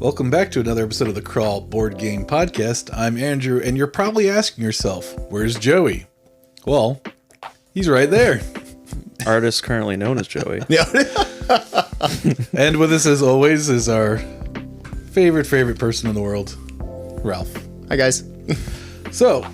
Welcome back to another episode of the Crawl Board Game Podcast. I'm Andrew, and you're probably asking yourself, where's Joey? Well, he's right there. Artist currently known as Joey. And with us, as always, is our favorite person in the world, Ralph. Hi, guys. So,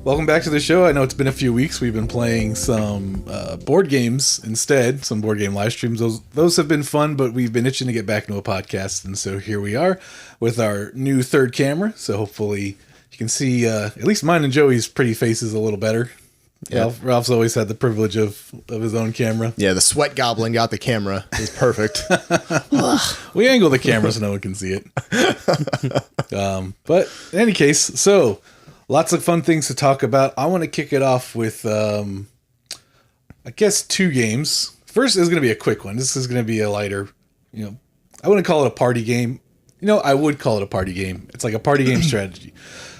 welcome back to the show. I know it's been a few weeks. We've been playing some board games instead, some board game live streams. Those have been fun, but we've been itching to get back into a podcast, and so here we are with our new third camera. So hopefully you can see at least mine and Joey's pretty faces a little better. Yeah. Ralph's always had the privilege of his own camera. Yeah, the sweat goblin got the camera. It was perfect. We angle the camera so no one can see it. But in any case, so lots of fun things to talk about. I want to kick it off with, I guess, two games. First is going to be a quick one. This is going to be a lighter, I wouldn't call it a party game. I would call it a party game. It's like a party game strategy.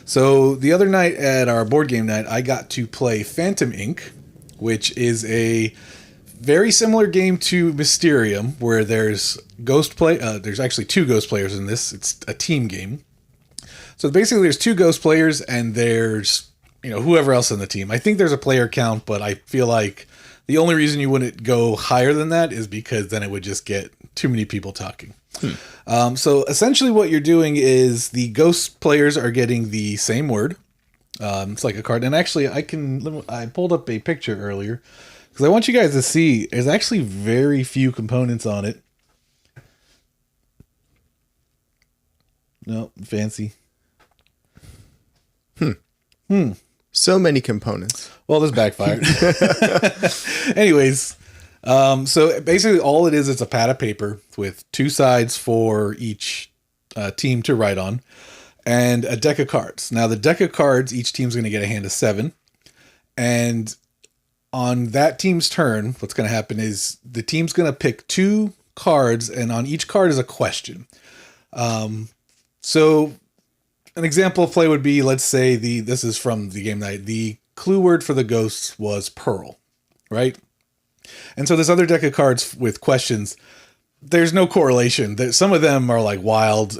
So the other night at our board game night, I got to play Phantom Inc., which is a very similar game to Mysterium, where there's there's actually two ghost players in this. It's a team game. So basically there's two ghost players and there's, whoever else in the team. I think there's a player count, but I feel like the only reason you wouldn't go higher than that is because then it would just get too many people talking. So essentially what you're doing is the ghost players are getting the same word. It's like a card. And actually I pulled up a picture earlier because I want you guys to see there's actually very few components on it. No, fancy. So many components. Well, this backfired. Anyways, so basically all it is, it's a pad of paper with two sides for each team to write on and a deck of cards. Now the deck of cards, each team's going to get a hand of 7. And on that team's turn, what's going to happen is the team's going to pick 2 cards, and on each card is a question. So an example of play would be, let's say this is from the game night. The clue word for the ghosts was pearl, right? And so this other deck of cards with questions, there's no correlation. Some of them are like wild,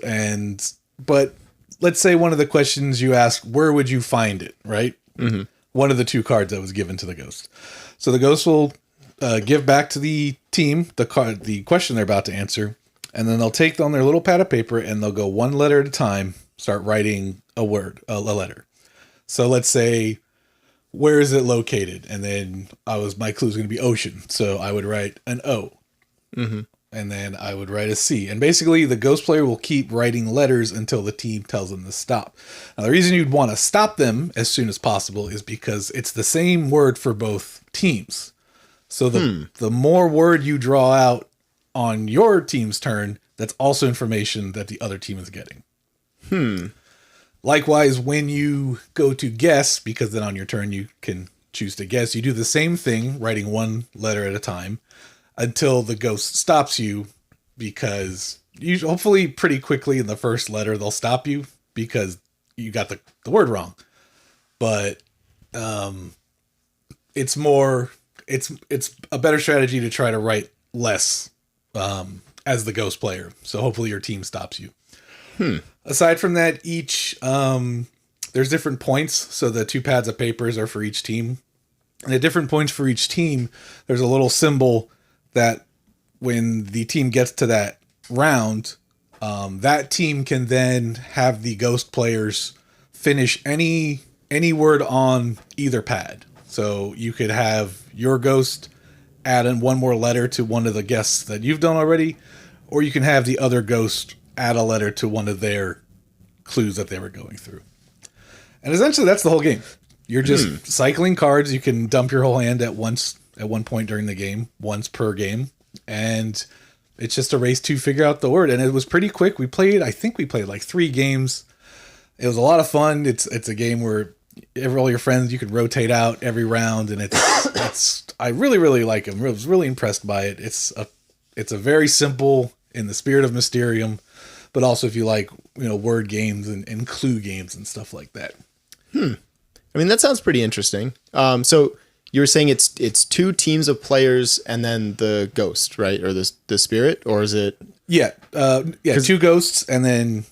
but let's say one of the questions you ask, where would you find it, right? Mm-hmm. One of the 2 cards that was given to the ghost. So the ghost will give back to the team the question they're about to answer, and then they'll take on their little pad of paper and they'll go one letter at a time, start writing a letter. So let's say, where is it located? And then my clue is going to be ocean. So I would write an O. Mm-hmm. And then I would write a C. And basically the ghost player will keep writing letters until the team tells them to stop. Now the reason you'd want to stop them as soon as possible is because it's the same word for both teams. So the more word you draw out on your team's turn, that's also information that the other team is getting. Likewise, when you go to guess, because then on your turn you can choose to guess, you do the same thing, writing one letter at a time until the ghost stops you, because hopefully pretty quickly in the first letter they'll stop you because you got the word wrong. But it's a better strategy to try to write less as the ghost player. So hopefully your team stops you. Aside from that, there's different points. So the 2 pads of papers are for each team. And at different points for each team, there's a little symbol that when the team gets to that round, that team can then have the ghost players finish any word on either pad. So you could have your ghost add in one more letter to one of the guesses that you've done already, or you can have the other ghost add a letter to one of their clues that they were going through. And essentially that's the whole game. You're just cycling cards. You can dump your whole hand at one point during the game, once per game. And it's just a race to figure out the word. And it was pretty quick. I think we played like 3 games. It was a lot of fun. It's a game where all your friends, you could rotate out every round. And I really, really like it. I was really impressed by it. It's a very simple, in the spirit of Mysterium, but also if you like, word games and clue games and stuff like that. I mean, that sounds pretty interesting. So you were saying it's 2 teams of players and then the ghost, right? Or the spirit, or is it Yeah, yeah, 2 ghosts, and then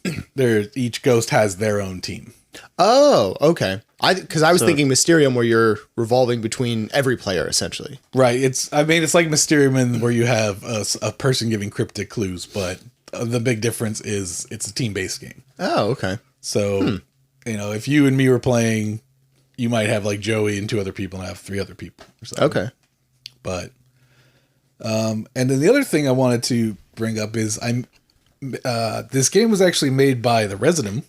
each ghost has their own team. Oh, okay. Because I was thinking Mysterium, where you're revolving between every player essentially. Right. It's like Mysterium, where you have a person giving cryptic clues, but the big difference is it's a team-based game. Oh, okay. So, if you and me were playing, you might have like Joey and 2 other people, and I have 3 other people. Or something. Okay. But, and then the other thing I wanted to bring up is this game was actually made by The Resident,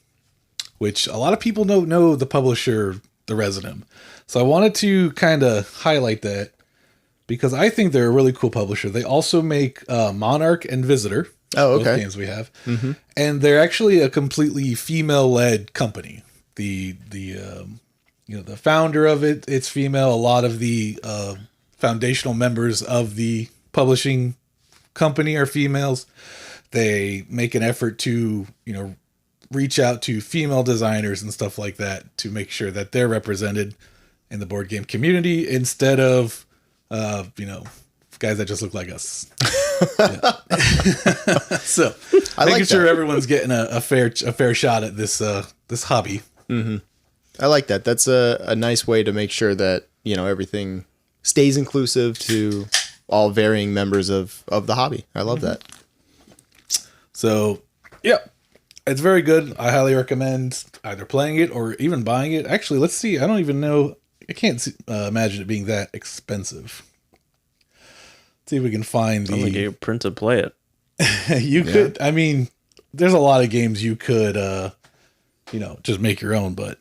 which a lot of people don't know the publisher, The Resident. So I wanted to kind of highlight that because I think they're a really cool publisher. They also make Monarch and Visitor. Oh, okay. Both games we have. Mm-hmm. And they're actually a completely female-led company. The founder of it's female. A lot of the foundational members of the publishing company are females. They make an effort to, reach out to female designers and stuff like that to make sure that they're represented in the board game community instead of, guys that just look like us. So making sure everyone's getting a fair shot at this hobby. Mm-hmm. I like that. That's a nice way to make sure that, everything stays inclusive to all varying members of the hobby. I love that. So, yeah, it's very good. I highly recommend either playing it or even buying it. Actually, let's see. I don't even know. I can't imagine it being that expensive. Let's see if we can find the... Only get print to play it. You could... I mean, there's a lot of games you could, just make your own, but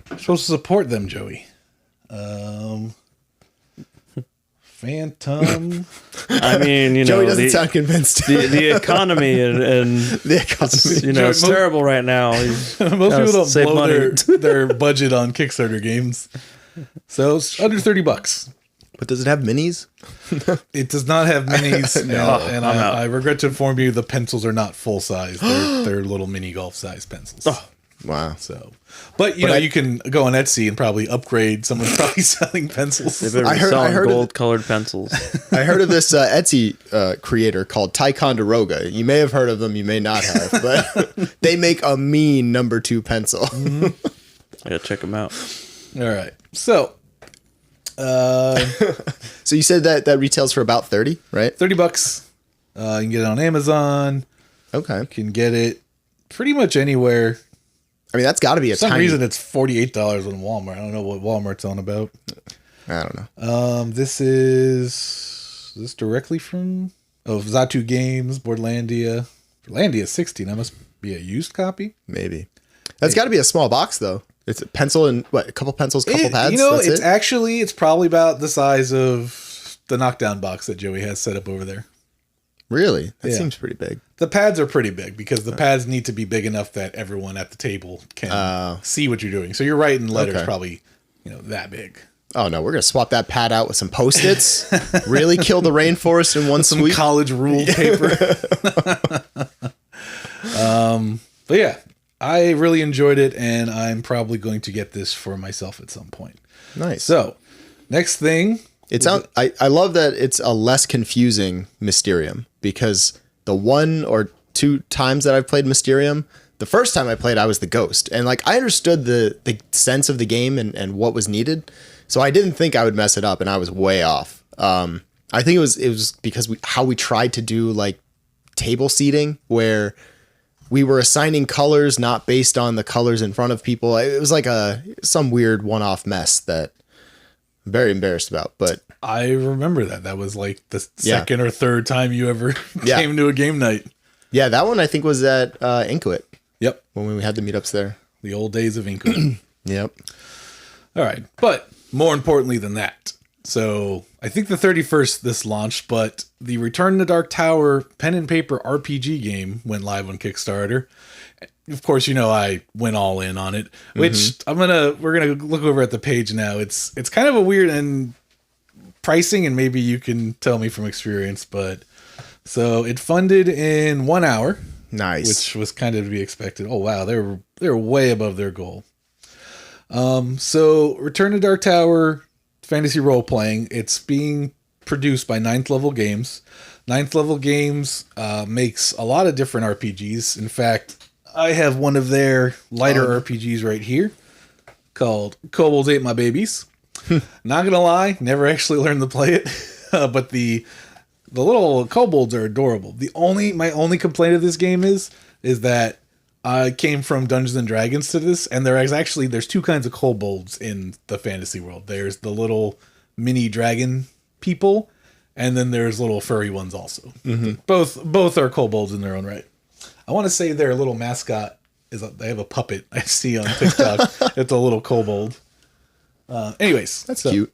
you're supposed to support them, Joey. Phantom. I mean, Joey doesn't sound convinced. the economy and the economy. It's terrible right now. Most people don't blow their budget on Kickstarter games, so it's under $30. But does it have minis? It does not have minis, and I regret to inform you the pencils are not full size. They're little mini golf size pencils. Oh. Wow. So, but you can go on Etsy and probably upgrade. Someone's probably selling pencils. They better be selling gold-colored pencils. I heard of this Etsy creator called Ticonderoga. You may have heard of them, you may not have, but they make a mean number 2 pencil. Mm-hmm. I gotta check them out. All right. So, so you said that retails for about 30, right? $30. You can get it on Amazon. Okay. You can get it pretty much anywhere. I mean, that's got to be For some reason it's $48 on Walmart. I don't know what Walmart's on about. I don't know. This is directly from Zatu Games, Boardlandia. Boardlandia 16. That must be a used copy. Maybe. That's got to be a small box though. It's a pencil and a couple pencils, couple pads. It's probably about the size of the Knockdown box that Joey has set up over there. Really? That seems pretty big. The pads are pretty big because the pads need to be big enough that everyone at the table can see what you're doing. So you're writing letters probably, that big. Oh no, we're going to swap that pad out with some Post-its. Really kill the rainforest in one sweep. Some college rule paper. But yeah, I really enjoyed it and I'm probably going to get this for myself at some point. Nice. So, next thing. I love that it's a less confusing Mysterium because the 1 or 2 times that I've played Mysterium, the first time I played, I was the ghost. And I understood the sense of the game and what was needed. So I didn't think I would mess it up and I was way off. I think it was because how we tried to do table seating where we were assigning colors not based on the colors in front of people. It was some weird one-off mess that I'm very embarrassed about, but I remember that was the second or third time you ever came to a game night. Yeah, that one I think was at Inkwit. Yep. When we had the meetups there. The old days of Inkwit. Yep. All right. But more importantly than that. So I think the 31st this launched, but the Return to Dark Tower pen and paper RPG game went live on Kickstarter. Of course, I went all in on it, which we're going to look over at the page now. It's kind of a weird and pricing, and maybe you can tell me from experience, but so it funded in 1 hour. Nice. Which was kind of to be expected. Oh, wow. They're way above their goal. So Return to Dark Tower fantasy role playing, it's being produced by Ninth Level Games. Ninth level games makes a lot of different RPGs. In fact, I have one of their lighter RPGs right here called Kobolds Ate My Babies. Not gonna lie, never actually learned to play it, but the little kobolds are adorable. My only complaint of this game is that I came from Dungeons and Dragons to this, and there's two kinds of kobolds in the fantasy world. There's the little mini dragon people, and then there's little furry ones also. Mm-hmm. Both are kobolds in their own right. I want to say their little mascot they have a puppet I see on TikTok. It's a little kobold. Anyways, that's cute.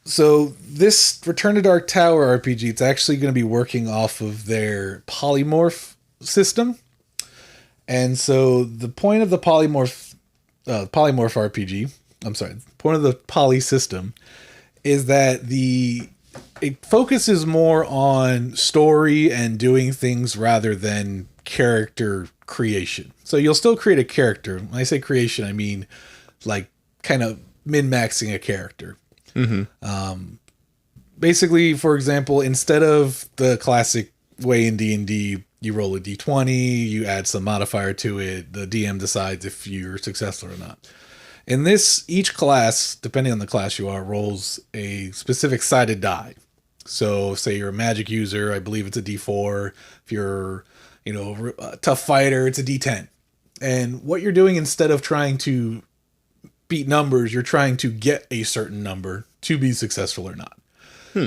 So this Return to Dark Tower RPG, it's actually going to be working off of their polymorph system. And so the point of the polymorph RPG, the point of the poly system is that it focuses more on story and doing things rather than character creation. So you'll still create a character. When I say creation, I mean like kind of min-maxing a character. Mm-hmm. Basically, for example, instead of the classic way in D&D, you roll a d20, you add some modifier to it, the DM decides if you're successful or not. In this, each class, depending on the class you are, rolls a specific sided die. So say you're a magic user, I believe it's a d4. If you're, a tough fighter, it's a d10. And what you're doing, instead of trying to beat numbers, you're trying to get a certain number to be successful or not.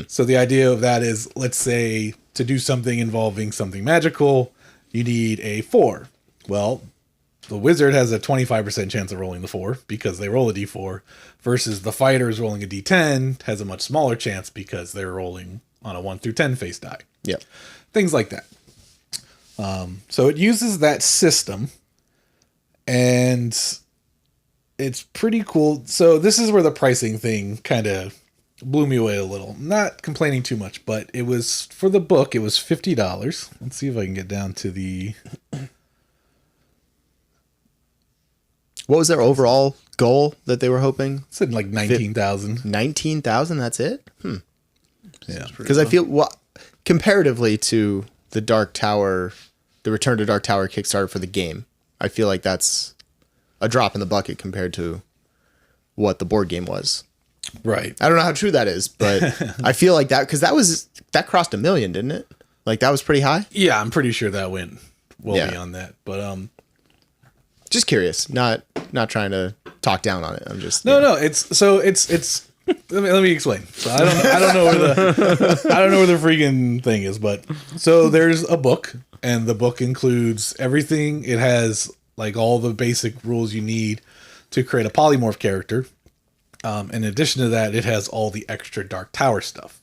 So the idea of that is, let's say to do something involving something magical, you need a 4. Well, the wizard has a 25% chance of rolling the 4 because they roll a d4, versus the fighter is rolling a d10, has a much smaller chance because they're rolling on a 1 through 10 face die. Yep. Things like that. So it uses that system, and it's pretty cool. So this is where the pricing thing kind of blew me away a little. Not complaining too much, but it was, for the book, it was $50. Let's see if I can get down to the... What was their overall goal that they were hoping? It said like 19,000. 19,000, that's it? Yeah. Because I feel, comparatively to the Return to Dark Tower Kickstarter for the game, I feel like that's a drop in the bucket compared to what the board game was. Right. I don't know how true that is, but I feel like that, because that crossed 1 million, didn't it? Like, that was pretty high? Yeah, I'm pretty sure that went well beyond that. But just curious, not trying to talk down on it. I'm just no. It's let me explain. So I don't know where the freaking thing is, but so there's a book, and the book includes everything. It has like all the basic rules you need to create a polymorph character. In addition to that, it has all the extra Dark Tower stuff.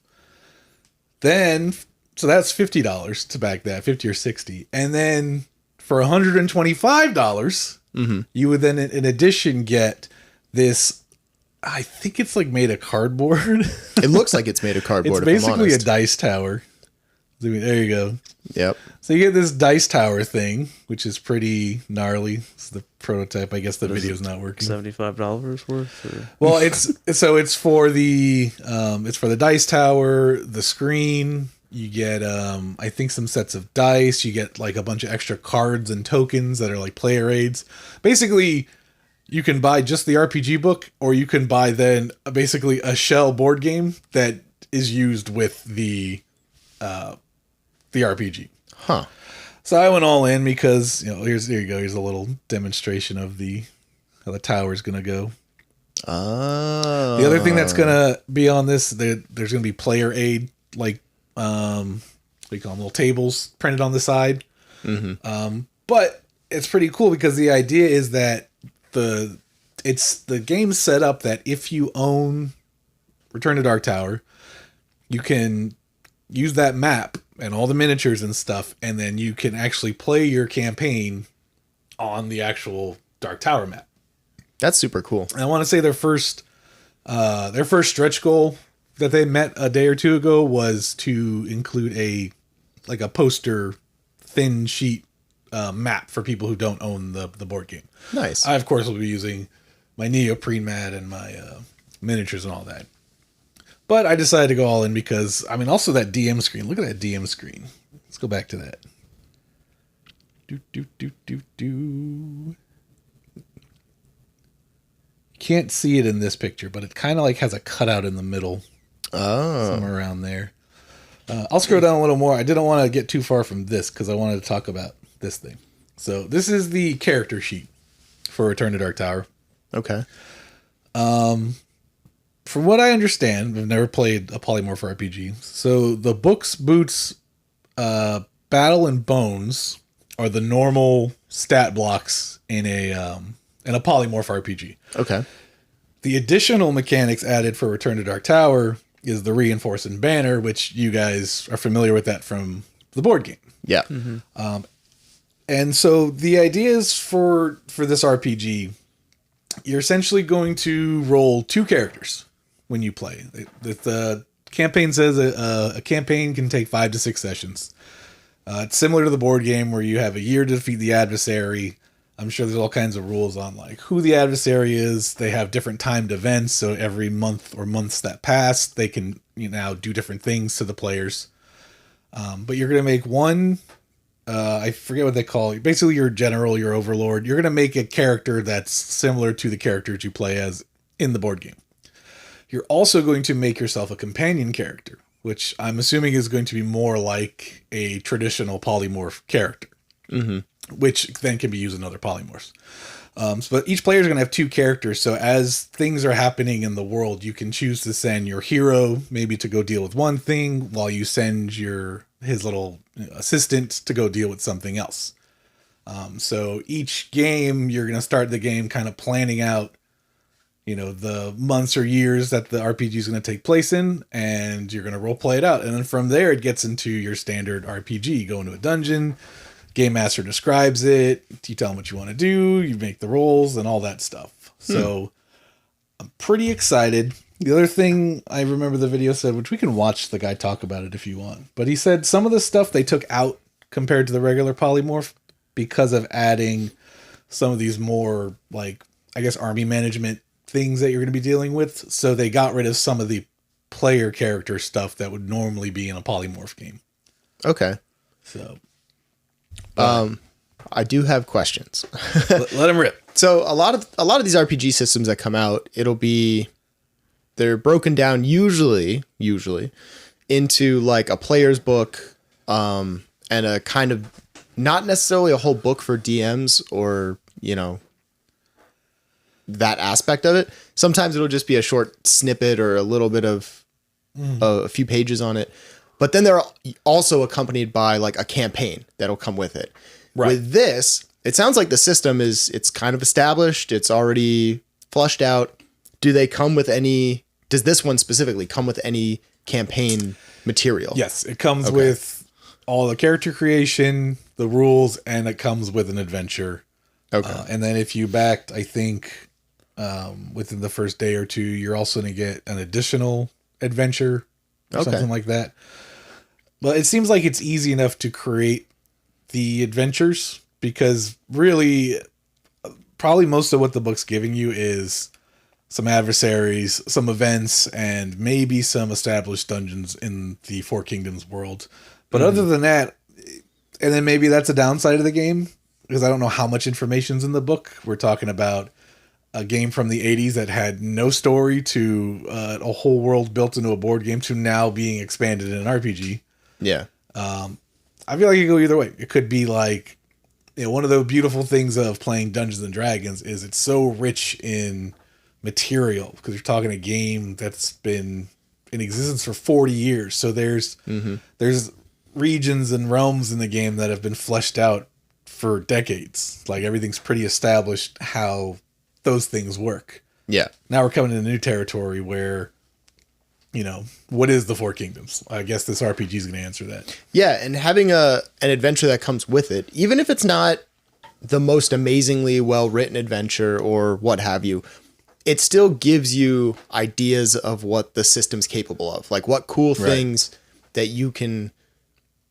Then, so that's $50 to back that, 50 or 60. And then for $125, you would then in addition get this, I think it's like made of cardboard. It looks like it's made of cardboard. It's basically a dice tower. There you go. Yep. So you get this dice tower thing, which is pretty gnarly. It's the prototype. I guess the video's not working. $75 worth. Or? Well, it's for the dice tower, the screen. You get I think some sets of dice. You get like a bunch of extra cards and tokens that are like player aids. Basically, you can buy just the RPG book, or you can buy then basically a shell board game that is used with the RPG. Huh. So I went all in because, here you go. Here's a little demonstration of how the tower's going to go. Oh. The other thing that's going to be on this, there's going to be player aid, like, what do you call them, little tables printed on the side. Mm-hmm. But it's pretty cool because the idea is that the game's set up that if you own Return to Dark Tower, you can use that map and all the miniatures and stuff, and then you can actually play your campaign on the actual Dark Tower map. That's super cool. And I want to say their first stretch goal that they met a day or two ago was to include a poster thin sheet map for people who don't own the board game. Nice. I, of course, will be using my neoprene mat and my miniatures and all that. But I decided to go all in because, I mean, also that DM screen. Look at that DM screen. Let's go back to that. Do. Can't see it in this picture, but it kind of like has a cutout in the middle. Oh. Somewhere around there. I'll scroll down a little more. I didn't want to get too far from this because I wanted to talk about this thing. So this is the character sheet for Return to Dark Tower. Okay. From what I understand, I've never played a polymorph RPG. So the books, boots, battle, and bones are the normal stat blocks in a polymorph RPG. Okay. The additional mechanics added for Return to Dark Tower is the Reinforce and Banner, which you guys are familiar with that from the board game. Yeah. Mm-hmm. And so the idea is for this RPG, you're essentially going to roll 2 characters when you play. The campaign says a campaign can take 5 to 6 sessions. It's similar to the board game where you have a year to defeat the adversary. I'm sure there's all kinds of rules on like who the adversary is. They have different timed events, so every month or months that pass, they can now do different things to the players. But you're going to make one. I forget what they call it. Basically, your general, your overlord. You're going to make a character that's similar to the characters you play as in the board game. You're also going to make yourself a companion character, which I'm assuming is going to be more like a traditional polymorph character, which then can be used in other polymorphs. But each player is going to have 2 characters. So as things are happening in the world, you can choose to send your hero maybe to go deal with one thing while you send his little assistant to go deal with something else. So each game, you're going to start the game kind of planning out, the months or years that the RPG is going to take place in, and you're going to role play it out. And then from there, it gets into your standard RPG. You go into a dungeon, Game Master describes it, you tell them what you want to do, you make the rolls, and all that stuff. So I'm pretty excited. The other thing I remember the video said, which we can watch the guy talk about it if you want, but he said some of the stuff they took out compared to the regular polymorph because of adding some of these more, like, I guess, army management things that you're going to be dealing with. So they got rid of some of the player character stuff that would normally be in a polymorph game. Okay. So, I do have questions. let him rip. So a lot of these RPG systems that come out, they're broken down usually into like a player's book, and a kind of not necessarily a whole book for DMs or, that aspect of it. Sometimes it'll just be a short snippet or a little bit of a few pages on it. But then they're also accompanied by like a campaign that'll come with it. Right. With this, it sounds like the system it's kind of established. It's already flushed out. Does this one specifically come with any campaign material? Yes, it comes with all the character creation, the rules, and it comes with an adventure. Okay. And then if you backed, I think, within the first day or 2, you're also going to get an additional adventure or something like that. But it seems like it's easy enough to create the adventures because really probably most of what the book's giving you is some adversaries, some events, and maybe some established dungeons in the Four Kingdoms world. But other than that, and then maybe that's a downside of the game because I don't know how much information's in the book. We're talking about a game from the 80s that had no story to a whole world built into a board game to now being expanded in an RPG. Yeah. I feel like it could go either way. It could be like, one of the beautiful things of playing Dungeons and Dragons is it's so rich in material because you're talking a game that's been in existence for 40 years. So there's regions and realms in the game that have been fleshed out for decades. Like everything's pretty established how those things work. Yeah. Now we're coming into new territory where, what is the Four Kingdoms? I guess this RPG is going to answer that. Yeah, and having an adventure that comes with it, even if it's not the most amazingly well-written adventure or what have you, it still gives you ideas of what the system's capable of. Like what cool things that you can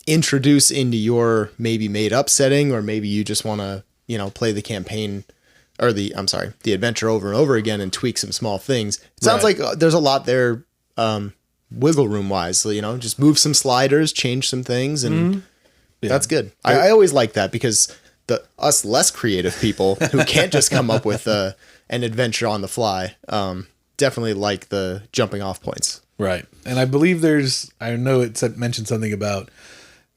introduce into your maybe made-up setting, or maybe you just want to, play the campaign or the adventure over and over again and tweak some small things. It sounds like there's a lot there wiggle room wise. So, just move some sliders, change some things, and that's good. I always like that because us less creative people who can't just come up with an adventure on the fly definitely like the jumping off points. Right. And I believe I know it mentioned something about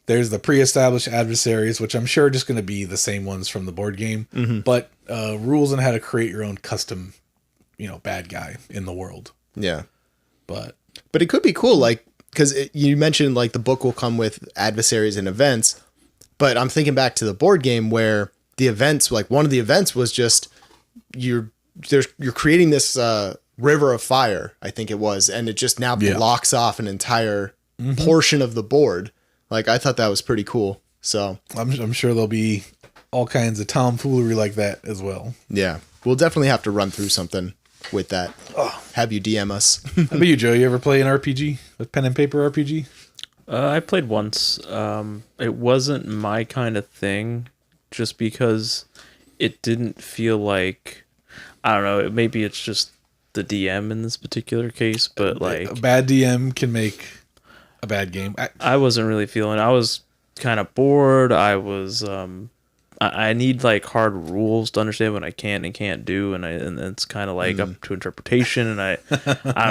there's the pre-established adversaries, which I'm sure are just going to be the same ones from the board game, but rules on how to create your own custom, bad guy in the world. Yeah. But it could be cool, like, because you mentioned like the book will come with adversaries and events, but I'm thinking back to the board game where the events, like one of the events was just you're creating this river of fire, I think it was, and it just now blocks off an entire portion of the board. Like, I thought that was pretty cool. So I'm sure there'll be all kinds of tomfoolery like that as well. Yeah, we'll definitely have to run through something with that. Have you DM us? How about you, Joe? You ever play an RPG, a pen and paper RPG? I played once. It wasn't my kind of thing, just because it didn't feel like, I don't know, maybe it's just the DM in this particular case, but like a bad DM can make a bad game. I wasn't really feeling. I was kind of bored. I was I need like hard rules to understand what I can and can't do, and it's kind of like up to interpretation, and I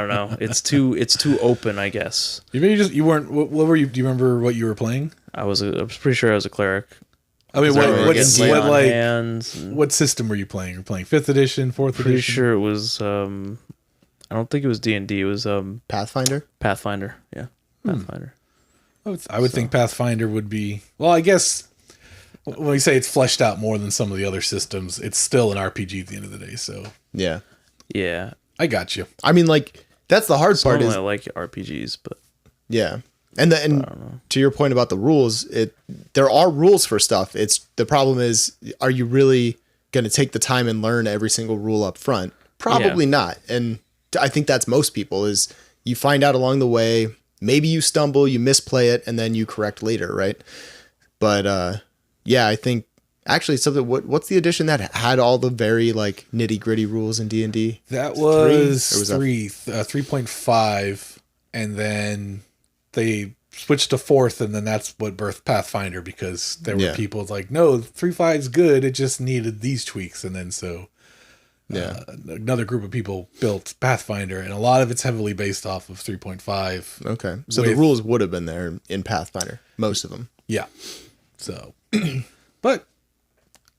don't know. It's too open, I guess. You weren't. What were you? Do you remember what you were playing? I was pretty sure I was a cleric. I mean, what what system were you playing? You're playing 5th edition, 4th edition? Pretty sure it was. I don't think it was D&D. It was Pathfinder. Pathfinder, yeah, Pathfinder. I would think Pathfinder would be. Well, I guess when we say it's fleshed out more than some of the other systems, it's still an RPG at the end of the day. So yeah, I got you. I mean, like that's the hard part. I like RPGs, but yeah. And to your point about the rules, there are rules for stuff. The problem is, are you really going to take the time and learn every single rule up front? Probably not. And I think that's most people is you find out along the way, maybe you stumble, you misplay it, and then you correct later. Right. But, I think actually something, what's the edition that had all the very like nitty gritty rules in D&D? That was 3.5. And then they switched to 4th, and then that's what birthed Pathfinder, because there were people like, no, 3.5 is good, it just needed these tweaks, and then another group of people built Pathfinder, and a lot of it's heavily based off of 3.5. Okay, so the rules would have been there in Pathfinder, most of them. Yeah, so, but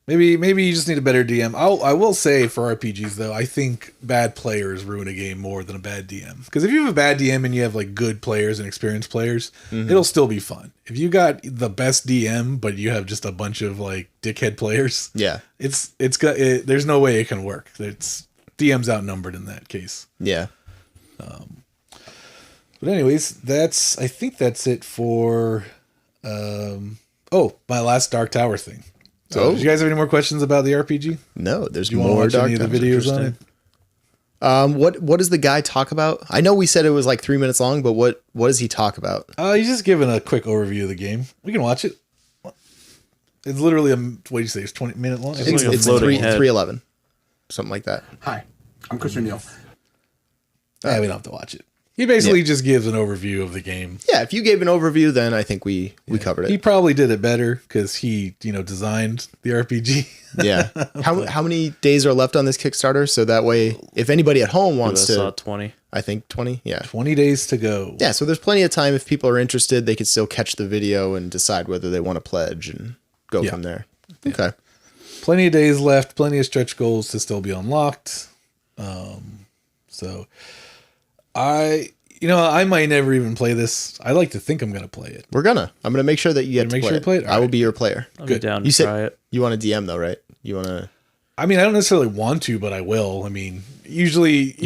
maybe you just need a better DM. I will say for RPGs though, I think bad players ruin a game more than a bad DM. Because if you have a bad DM and you have like good players and experienced players, it'll still be fun. If you got the best DM but you have just a bunch of like dickhead players, there's no way it can work. DM's outnumbered in that case. Yeah. But anyways, I think that's it for my last Dark Tower thing. So, did you guys have any more questions about the RPG? No, there's more. Do you want to watch any of the videos on it? What does the guy talk about? I know we said it was like 3 minutes long, but what does he talk about? He's just giving a quick overview of the game. We can watch it. It's literally what do you say? It's 20-minute long. I think it's 3:11, something like that. Hi, I'm Chris O'Neill. We don't have to watch it. He basically just gives an overview of the game. Yeah, if you gave an overview, then I think we covered it. He probably did it better because he, designed the RPG. Yeah. How many days are left on this Kickstarter? So that way, if anybody at home wants to... 20. I think 20, yeah. 20 days to go. Yeah, so there's plenty of time. If people are interested, they could still catch the video and decide whether they want to pledge and go from there. Yeah. Okay. Plenty of days left. Plenty of stretch goals to still be unlocked. So... I might never even play this. I like to think I'm going to play it. I'm going to make sure that you get to play it. I will be your player. I'll be down to try it. You want to DM though, right? You want to... I mean, I don't necessarily want to, but I will. I mean, usually...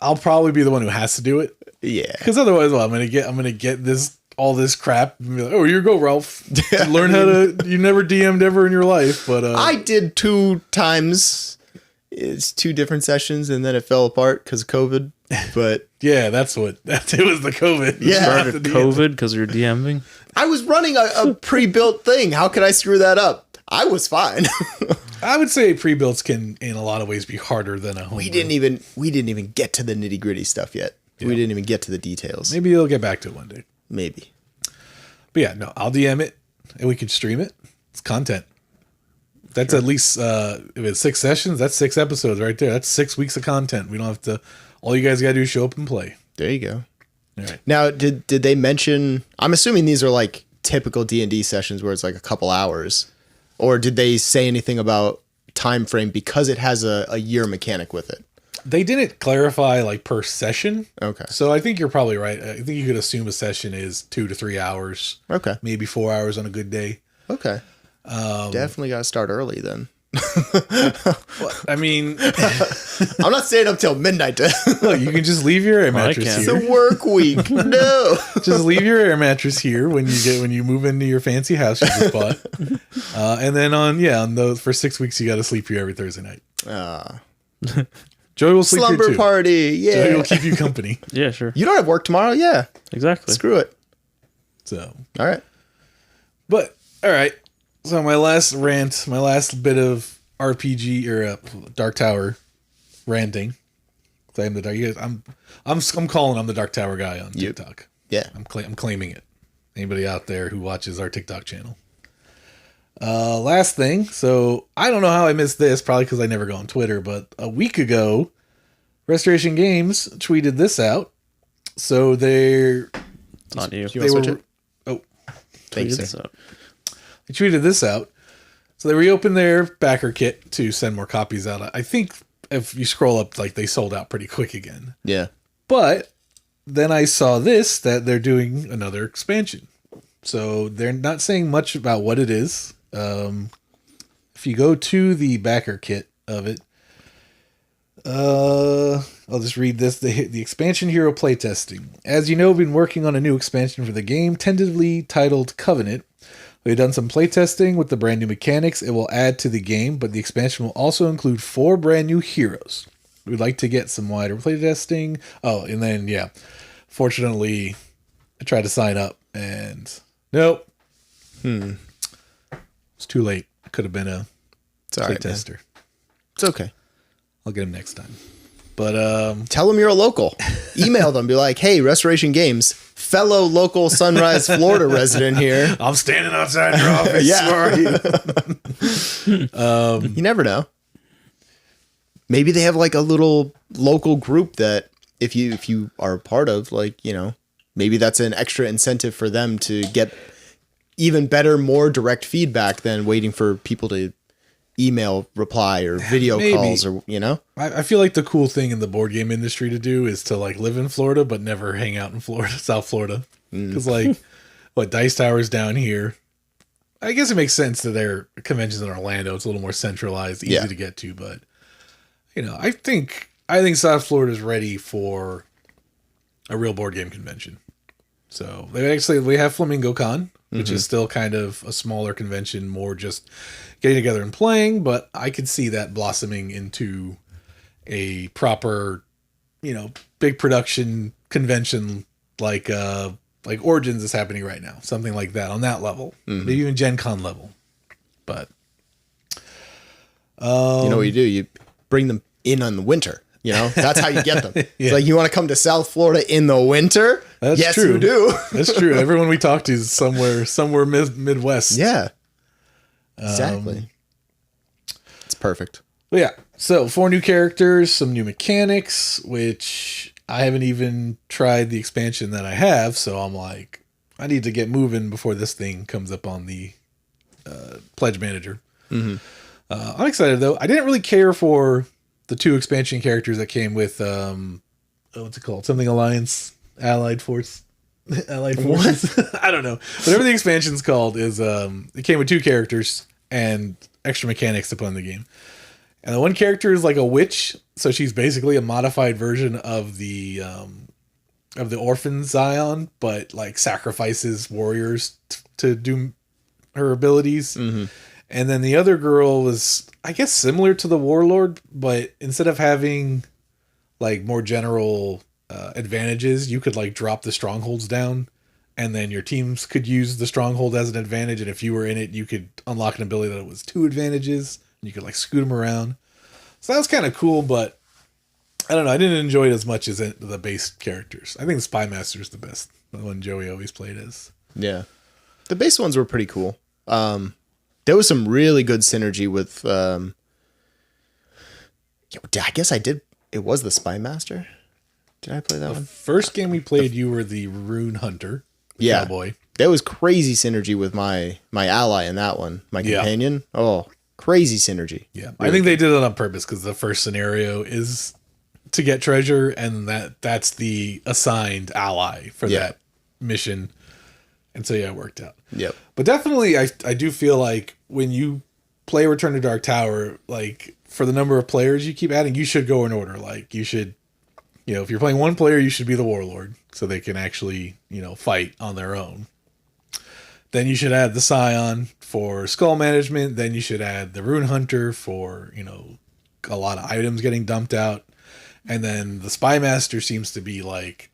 I'll probably be the one who has to do it. Yeah. Because otherwise, I'm going to get all this crap and be like, oh, here you go, Ralph. Learn how to... You never DM'd ever in your life, but... I did 2 times... It's 2 different sessions, and then it fell apart because of COVID. But yeah, it was the COVID. Yeah, started COVID because you're DMing. I was running a pre-built thing. How could I screw that up? I was fine. I would say pre-builds can, in a lot of ways, be harder than a home. We didn't even get to the nitty gritty stuff yet. Yeah. We didn't even get to the details. Maybe they'll get back to it one day. Maybe. But yeah, no, I'll DM it and we can stream it. It's content. That's at least if it's 6 sessions, that's 6 episodes right there. That's 6 weeks of content. We don't have to. All you guys got to do is show up and play. There you go. All right. Now, did they mention? I'm assuming these are like typical D&D sessions where it's like a couple hours, or did they say anything about time frame because it has a year mechanic with it? They didn't clarify like per session. Okay. So I think you're probably right. I think you could assume a session is 2 to 3 hours. Okay. Maybe 4 hours on a good day. Okay. Definitely got to start early then. Well, I mean, I'm not staying up till midnight. Look, you can just leave your air mattress It's here. a work week. No. Just leave your air mattress here when you move into your fancy house you just bought. And then on those for 6 weeks you got to sleep here every Thursday night. Joey will sleep Slumber here too. party. Yeah. Joey will keep you company. Yeah, sure. You don't have work tomorrow? Yeah. Exactly. Screw it. So, all right. But all right. So my last rant, my last bit of RPG or Dark Tower ranting. I am the Dark. I'm calling. I'm the Dark Tower guy on TikTok. Yeah. I'm claiming it. Anybody out there who watches our TikTok channel. Last thing. So I don't know how I missed this. Probably because I never go on Twitter. But a week ago, Restoration Games tweeted this out. So they're Not you. they were. Oh, Thanks, Tweeted sir. this out. They tweeted this out. So they reopened their backer kit to send more copies out. I think if you scroll up, like they sold out pretty quick again. Yeah. But then I saw this, that they're doing another expansion. So they're not saying much about what it is. If you go to the backer kit of it, I'll just read this. The expansion hero playtesting. As you know, we've been working on a new expansion for the game, tentatively titled Covenant. We've done some playtesting with the brand new mechanics it will add to the game, but the expansion will also include 4 brand new heroes. We'd like to get some wider playtesting. Oh, and then, yeah. Fortunately, I tried to sign up, and nope. It's too late. Could have been a playtester. It's okay. I'll get him next time. But Tell them you're a local. Email them. Be like, hey, Restoration Games, fellow local Sunrise, Florida resident here. I'm standing outside your office. Yeah. You never know. Maybe they have like a little local group that if you are a part of, like, you know, maybe that's an extra incentive for them to get even better, more direct feedback than waiting for people to email reply or video calls, or, you know. I feel like the cool thing in the board game industry to do is to like live in Florida but never hang out in Florida, South Florida, because like what Dice Tower's down here. I guess it makes sense that their conventions in Orlando. It's a little more centralized, easy to get to, but you know, I think South Florida is ready for a real board game convention. So we have Flamingo Con, which is still kind of a smaller convention, more just getting together and playing, but I could see that blossoming into a proper, you know, big production convention like Origins is happening right now. Something like that on that level. Maybe even Gen Con level. But you know what you do? You bring them in the winter. You know, that's how you get them. It's like, you want to come to South Florida in the winter? That's yes, true. you do. That's true. Everyone we talk to is somewhere Midwest. Yeah. Exactly. It's perfect. But yeah. So 4 new characters, some new mechanics, which I haven't even tried the expansion that I have. So I'm like, I need to get moving before this thing comes up on the Pledge Manager. I'm excited though. I didn't really care for the 2 expansion characters that came with what's it called? Something Alliance, Allied Forces. I don't know. Whatever the expansion's called is it came with 2 characters and extra mechanics to play in the game. And the one character is like a witch, so she's basically a modified version of the Orphan Zion, but like sacrifices warriors to do her abilities. And then the other girl was, I guess, similar to the Warlord, but instead of having like more general advantages, you could like drop the strongholds down and then your teams could use the stronghold as an advantage. And if you were in it, you could unlock an ability that was 2 advantages. And you could like scoot them around. So that was kind of cool, but I don't know. I didn't enjoy it as much as the base characters. I think the Spy Master is the best. The one Joey always played as. Yeah. The base ones were pretty cool. There was some really good synergy with, I guess I did. It was the Spy Master. Did I play that one? First game we played, you were the Rune Hunter. Cowboy. There was crazy synergy with my ally in that one. My companion. Oh, crazy synergy. Yeah. Really I think they did it on purpose because the first scenario is to get treasure, and that's the assigned ally for that mission. And so, it worked out. Yep. But definitely, I do feel like when you play Return to Dark Tower, like, for the number of players you keep adding, you should go in order. Like, you should, if you're playing one player, you should be the Warlord, so they can actually, fight on their own. Then you should add the Scion for skull management. Then you should add the Rune Hunter for, a lot of items getting dumped out. And then the Spy Master seems to be like,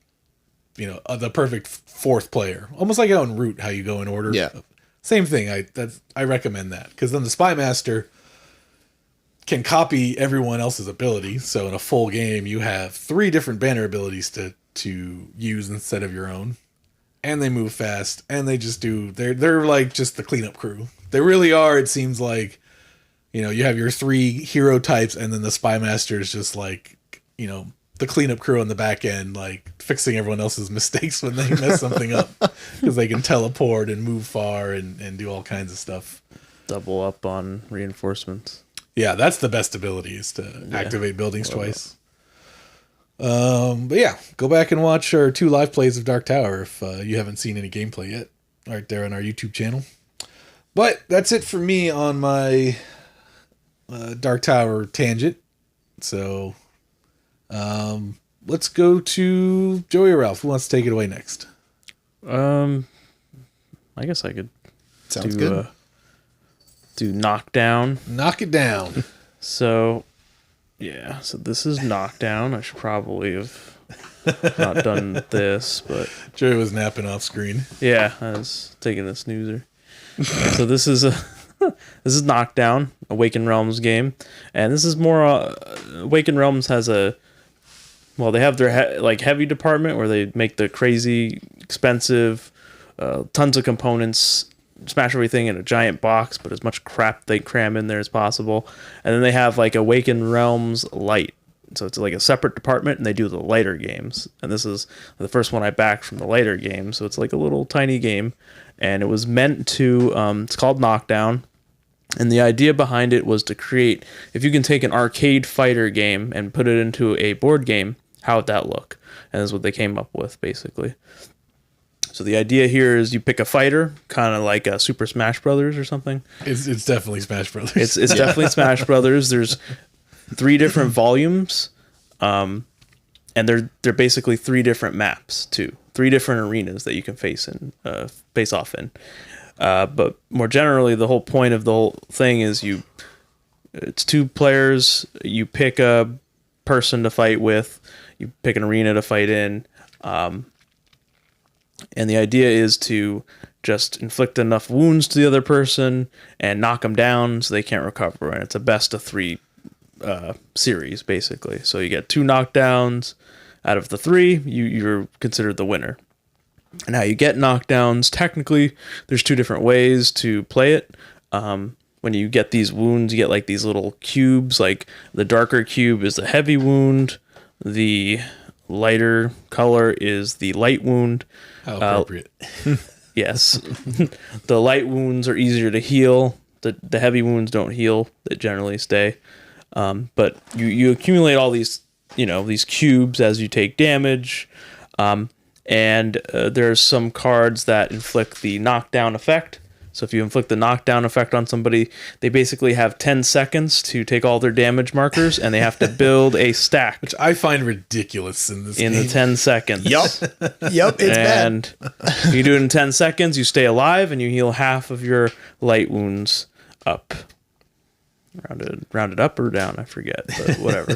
the perfect 4th player. Almost like out in Root, how you go in order. Yeah. Same thing. I recommend that. Because then the Spy Master can copy everyone else's ability. So in a full game, you have 3 different banner abilities to use instead of your own. And they move fast. And they just they're like just the cleanup crew. They really are. It seems like, you have your 3 hero types, and then the Spy Master is just like, the cleanup crew on the back end, like fixing everyone else's mistakes when they mess something up, because they can teleport and move far and do all kinds of stuff. Double up on reinforcements. Yeah, that's the best ability, is to activate buildings twice. But yeah, go back and watch our 2 live plays of Dark Tower if you haven't seen any gameplay yet, right there on our YouTube channel. But that's it for me on my Dark Tower tangent. So let's go to Joey or Ralph. Who wants to take it away next? I guess I could do Knockdown. Knock it down. So this is Knockdown. I should probably have not done this, but Joey was napping off screen. Yeah, I was taking a snoozer. So this is Knockdown, Awaken Realms game, and this is more. Awaken Realms has they have their heavy department where they make the crazy expensive, tons of components, smash everything in a giant box, but as much crap they cram in there as possible. And then they have like Awaken Realms Light. So it's like a separate department, and they do the lighter games. And this is the first one I backed from the lighter game. So it's like a little tiny game, and it was meant to, it's called Knockdown. And the idea behind it was to create, if you can take an arcade fighter game and put it into a board game, how would that look? And that's what they came up with, basically. So the idea here is you pick a fighter, kind of like a Super Smash Brothers or something. It's definitely Smash Brothers. It's definitely Smash Brothers. There's 3 different volumes, and they're basically 3 different maps too. 3 different arenas that you can face off in. But more generally, the whole point of the whole thing is it's 2 players. You pick a person to fight with. You pick an arena to fight in. And the idea is to just inflict enough wounds to the other person and knock them down so they can't recover. And it's a best of 3 series, basically. So you get 2 knockdowns. Out of the 3, you're considered the winner. And how you get knockdowns, technically, there's 2 different ways to play it. When you get these wounds, you get like these little cubes. Like the darker cube is the heavy wound. The lighter color is the light wound. How appropriate. Yes. The light wounds are easier to heal. The heavy wounds don't heal. They generally stay. But you accumulate all these, these cubes as you take damage. And there's some cards that inflict the knockdown effect. So if you inflict the knockdown effect on somebody, they basically have 10 seconds to take all their damage markers, and they have to build a stack. Which I find ridiculous in this game. In the 10 seconds. Yep, it's and bad. And you do it in 10 seconds, you stay alive, and you heal half of your light wounds up. Rounded up or down, I forget, but whatever.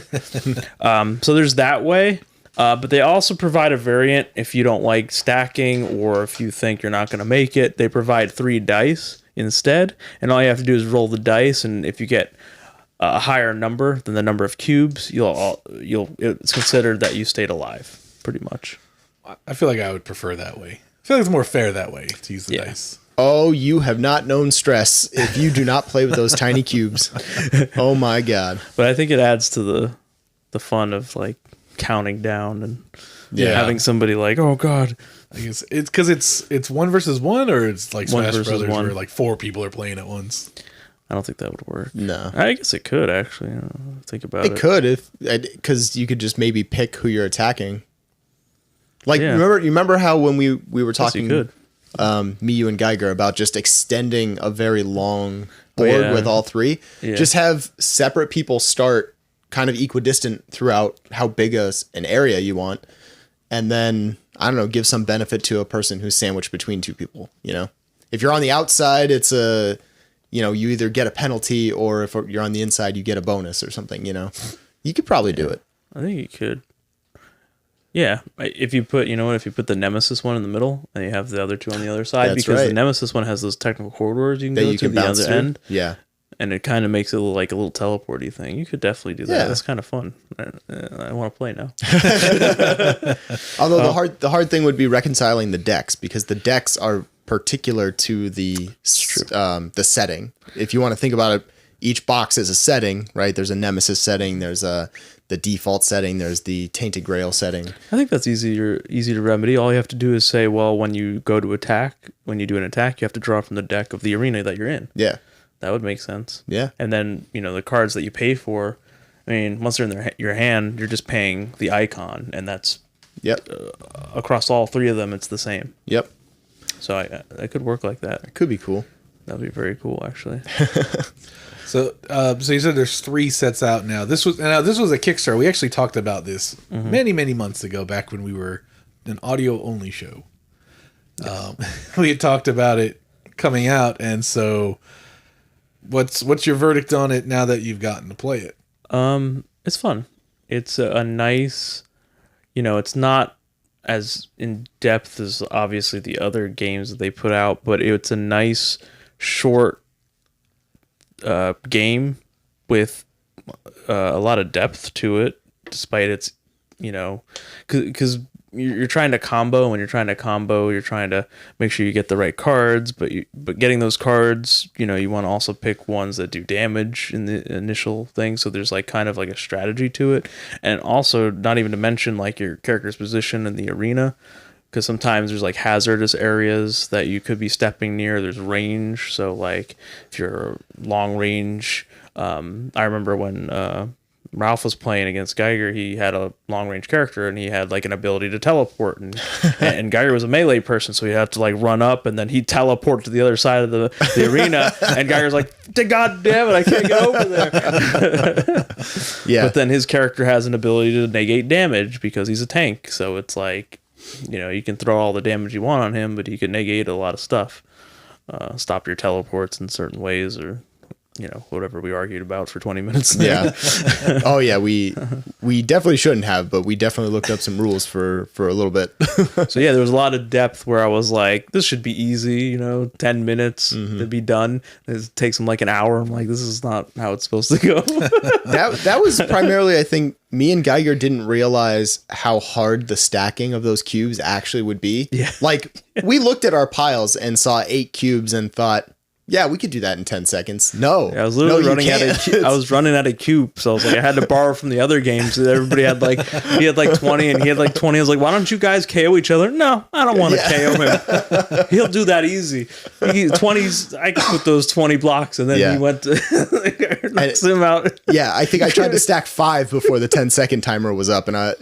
So there's that way. But they also provide a variant if you don't like stacking or if you think you're not going to make it. They provide 3 dice instead, and all you have to do is roll the dice, and if you get a higher number than the number of cubes, it's considered that you stayed alive, pretty much. I feel like I would prefer that way. I feel like it's more fair that way to use the dice. Oh, you have not known stress if you do not play with those tiny cubes. Oh my god. But I think it adds to the fun of like counting down and having somebody like, oh god. I guess it's because it's 1 versus 1, or it's like Smash Brothers 1. where like 4 people are playing at once. I don't think that would work. No. I guess it could actually. Think about it. It could because you could just maybe pick who you're attacking. Like remember how when we were talking, me, you, and Geiger about just extending a very long board with all 3. Yeah. Just have separate people start kind of equidistant throughout how big an area you want, and then I don't know, give some benefit to a person who's sandwiched between 2 people. You know, if you're on the outside, it's you either get a penalty, or if you're on the inside, you get a bonus or something. You know, you could probably do it. I think you could. Yeah, if you put the Nemesis one in the middle and you have the other 2 on the other side, because the Nemesis one has those technical corridors you can go to the other end. Yeah. And it kind of makes it like a little teleporty thing. You could definitely do that. Yeah. That's kind of fun. I want to play now. Although the hard thing would be reconciling the decks, because the decks are particular to the setting. If you want to think about it, each box is a setting, right? There's a Nemesis setting. There's the default setting. There's the Tainted Grail setting. I think that's easy to remedy. All you have to do is say, well, when you go to attack, when you do an attack, you have to draw from the deck of the arena that you're in. Yeah. That would make sense. Yeah. And then, the cards that you pay for, I mean, once they're in your hand, you're just paying the icon, and that's across all 3 of them, it's the same. Yep. So it could work like that. It could be cool. That would be very cool, actually. So you said there's 3 sets out now. This was a Kickstarter. We actually talked about this many, many months ago, back when we were an audio only show. We had talked about it coming out, and so what's your verdict on it now that you've gotten to play it? It's fun. It's a nice, it's not as in depth as obviously the other games that they put out, but it's a nice short game with a lot of depth to it, despite its, because you're trying to combo. When you're trying to combo, you're trying to make sure you get the right cards, but getting those cards, you want to also pick ones that do damage in the initial thing. So there's like kind of like a strategy to it, and also not even to mention like your character's position in the arena. Because sometimes there's like hazardous areas that you could be stepping near. There's range. So like if you're long range, I remember when Ralph was playing against Geiger, he had a long range character and he had like an ability to teleport. And Geiger was a melee person, so he'd have to like run up and then he'd teleport to the other side of the arena. And Geiger's like, God damn it, I can't get over there. Yeah. But then his character has an ability to negate damage because he's a tank. So it's like, you can throw all the damage you want on him, but he can negate a lot of stuff. Stop your teleports in certain ways, or whatever we argued about for 20 minutes. Yeah. Oh yeah, we definitely shouldn't have, but we definitely looked up some rules for a little bit. So yeah, there was a lot of depth where I was like, this should be easy, 10 minutes to be done. It takes them like an hour. I'm like, this is not how it's supposed to go. That was primarily, I think, me and Geiger didn't realize how hard the stacking of those cubes actually would be. Yeah. Like, we looked at our piles and saw 8 cubes and thought, yeah, we could do that in 10 seconds. No. Yeah, I was literally running out of cubes. So I was like, I had to borrow from the other games. Everybody had he had like 20 and he had like 20. I was like, why don't you guys KO each other? No, I don't want to KO him. He'll do that easy. 20s, I could put those 20 blocks, and then he went to knocks him out. Yeah, I think I tried to stack 5 before the 10-second timer was up, and I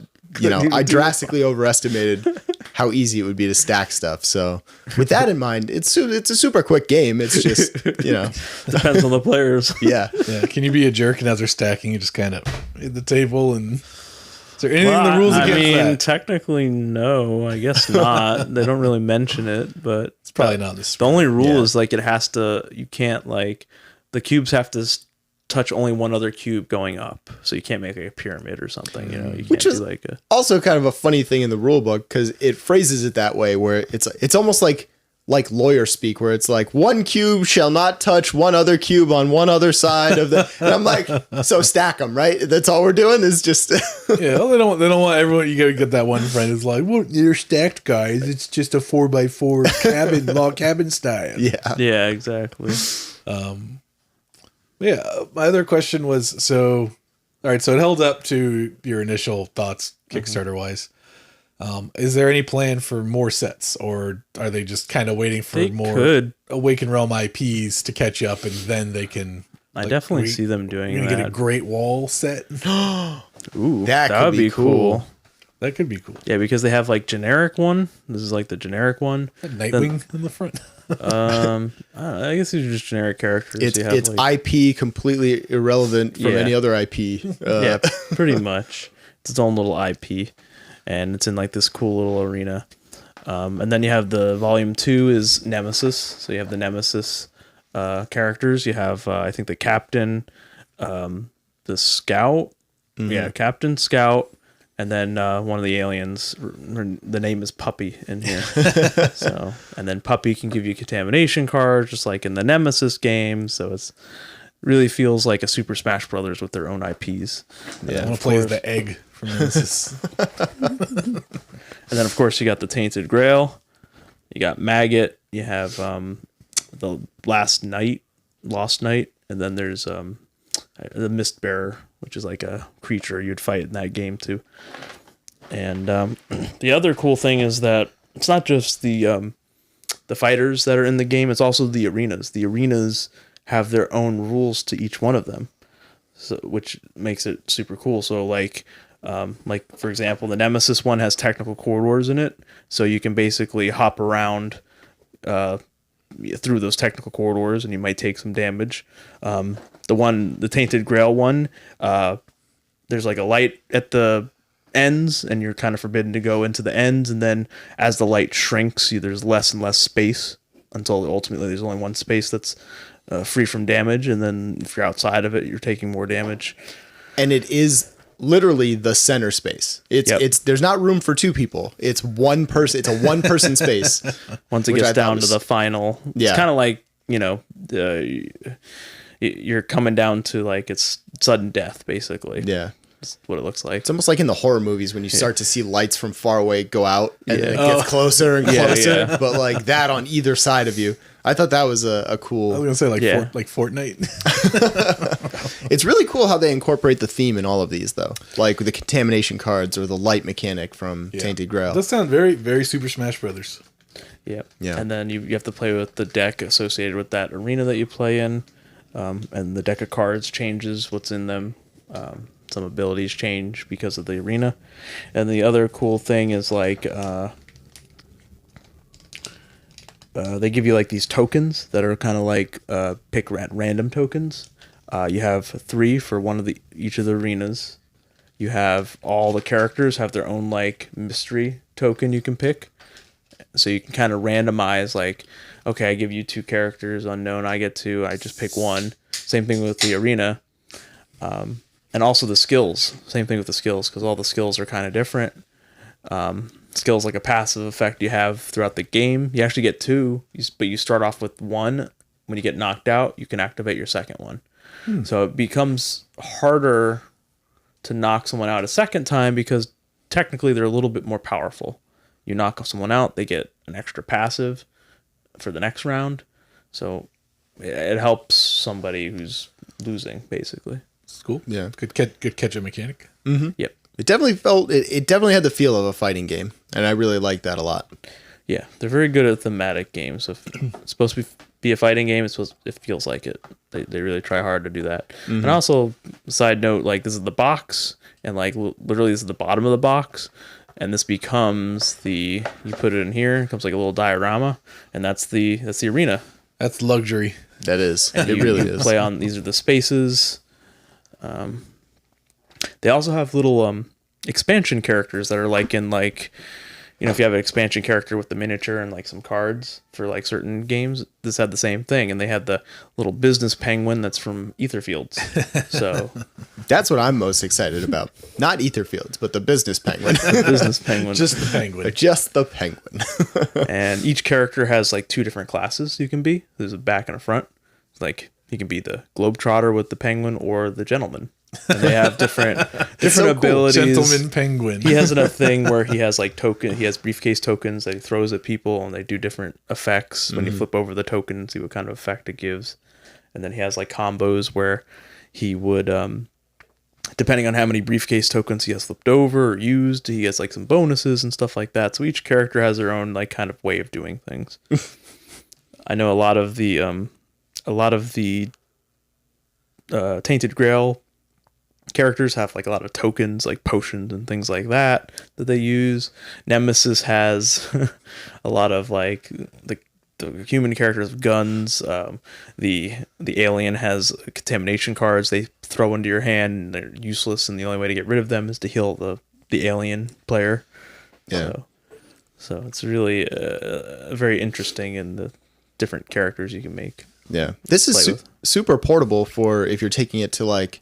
drastically overestimated how easy it would be to stack stuff. So with that in mind, it's a super quick game. It's just, depends on the players. Yeah. Can you be a jerk and as they're stacking, you just kind of hit the table? And is there anything in the rules against that? Technically, no, I guess not. They don't really mention it, but it's probably not this. The only rule is like you can't like the cubes have to touch only one other cube going up, so you can't make like a pyramid or something. You know, you can't Which is do like a also kind of a funny thing in the rule book because it phrases it that way, where it's almost like lawyer speak, where it's like one cube shall not touch one other cube on one other side of the. And I'm like, so stack them, right? That's all we're doing is just. Yeah, well, they don't want everyone. You gotta get that one friend who's like, well, you're stacked, guys. It's just a 4x4 cabin, log cabin style. yeah, exactly. Yeah, my other question was, so, all right, so it held up to your initial thoughts, Kickstarter wise. Is there any plan for more sets, or are they just kind of waiting for more Awaken Realm IPs to catch up, and then they can? I definitely see them doing that. Get a Great Wall set. Ooh, that would be cool. That could be cool. Yeah, because they have like generic one. This is like the generic one. Nightwing in the front. I guess these are just generic characters. It's IP completely irrelevant from any other IP. Yeah, pretty much. It's its own little IP, and it's in like this cool little arena. And then you have the volume 2 is Nemesis. So you have the Nemesis characters. You have I think the Captain, the Scout. Mm-hmm. Yeah, Captain, Scout. And then one of the aliens, the name is Puppy in here. So, and then Puppy can give you contamination cards, just like in the Nemesis game. So it's really feels like a Super Smash Brothers with their own IPs. Yeah, I want to play as the egg from Nemesis. And then of course you got the Tainted Grail, you got Maggot, you have the Lost Knight, and then there's the Mist Bearer, which is like a creature you'd fight in that game too. And the other cool thing is that it's not just the fighters that are in the game; it's also the arenas. The arenas have their own rules to each one of them, so which makes it super cool. So like for example, the Nemesis one has technical corridors in it, so you can basically hop around through those technical corridors, and you might take some damage. The Tainted Grail one, there's like a light at the ends, and you're kind of forbidden to go into the ends. And then as the light shrinks, there's less and less space until ultimately there's only one space that's free from damage. And then if you're outside of it, you're taking more damage. And it is literally the center space. It's there's not room for two people. It's one person. It's a one person space. Once it gets down to the final, it's kind of like, you're coming down to like it's sudden death, basically. Yeah. That's what it looks like. It's almost like in the horror movies when you start to see lights from far away go out and then it gets closer and closer. Yeah. But like that on either side of you. I thought that was a cool. I was going to say like Fortnite. It's really cool how they incorporate the theme in all of these though. Like the contamination cards or the light mechanic from Tainted Grail. Those sound very, very Super Smash Brothers. Yep. Yeah. And then you have to play with the deck associated with that arena that you play in. And the deck of cards changes what's in them. Some abilities change because of the arena. And the other cool thing is like they give you like these tokens that are kind of like pick random tokens. You have 3 for each of the arenas. You have all the characters have their own like mystery token you can pick. So you can kind of randomize like, okay, I give you 2 characters unknown. I get 2. I just pick 1. Same thing with the arena. And also the skills. Same thing with the skills, because all the skills are kind of different. Skills like a passive effect you have throughout the game. You actually get 2, but you start off with 1. When you get knocked out, you can activate your second one. So it becomes harder to knock someone out a second time because technically they're a little bit more powerful. You knock someone out, they get an extra passive for the next round. So it helps somebody who's losing, basically. It's cool. Yeah. Good catch-up mechanic. Mm-hmm. Yep. It definitely it definitely had the feel of a fighting game, and I really liked that a lot. Yeah, they're very good at thematic games. If it's supposed to be a fighting game, it feels like it. They really try hard to do that. Mm-hmm. And also, side note, like this is the box, and like literally this is the bottom of the box, and this becomes you put it in here, it comes like a little diorama, and that's the arena. That's luxury. That is. And it really is. Play on these are the spaces. They also have little expansion characters that are like in like you know, if you have an expansion character with the miniature and like some cards for like certain games, this had the same thing. And they had the little business penguin that's from Etherfields. So That's what I'm most excited about. Not Etherfields, but the business penguin. the business penguin. Just the penguin. Just the penguin. And each character has like 2 different classes you can be. There's a back and a front. Like you can be the globetrotter with the penguin or the gentleman. And they have different so cool. abilities. Gentleman penguin. He has a thing where he has like he has briefcase tokens that he throws at people, and they do different effects when you flip over the token and see what kind of effect it gives. And then he has like combos where he would, depending on how many briefcase tokens he has flipped over or used, he has like some bonuses and stuff like that. So each character has their own like kind of way of doing things. I know a lot of the Tainted Grail characters have like a lot of tokens, like potions and things like that they use. Nemesis has a lot of like the human characters have guns. The alien has contamination cards they throw into your hand, and they're useless, and the only way to get rid of them is to heal the alien player. Yeah. So it's really very interesting in the different characters you can make. Yeah. This is Play with. super portable for if you're taking it to like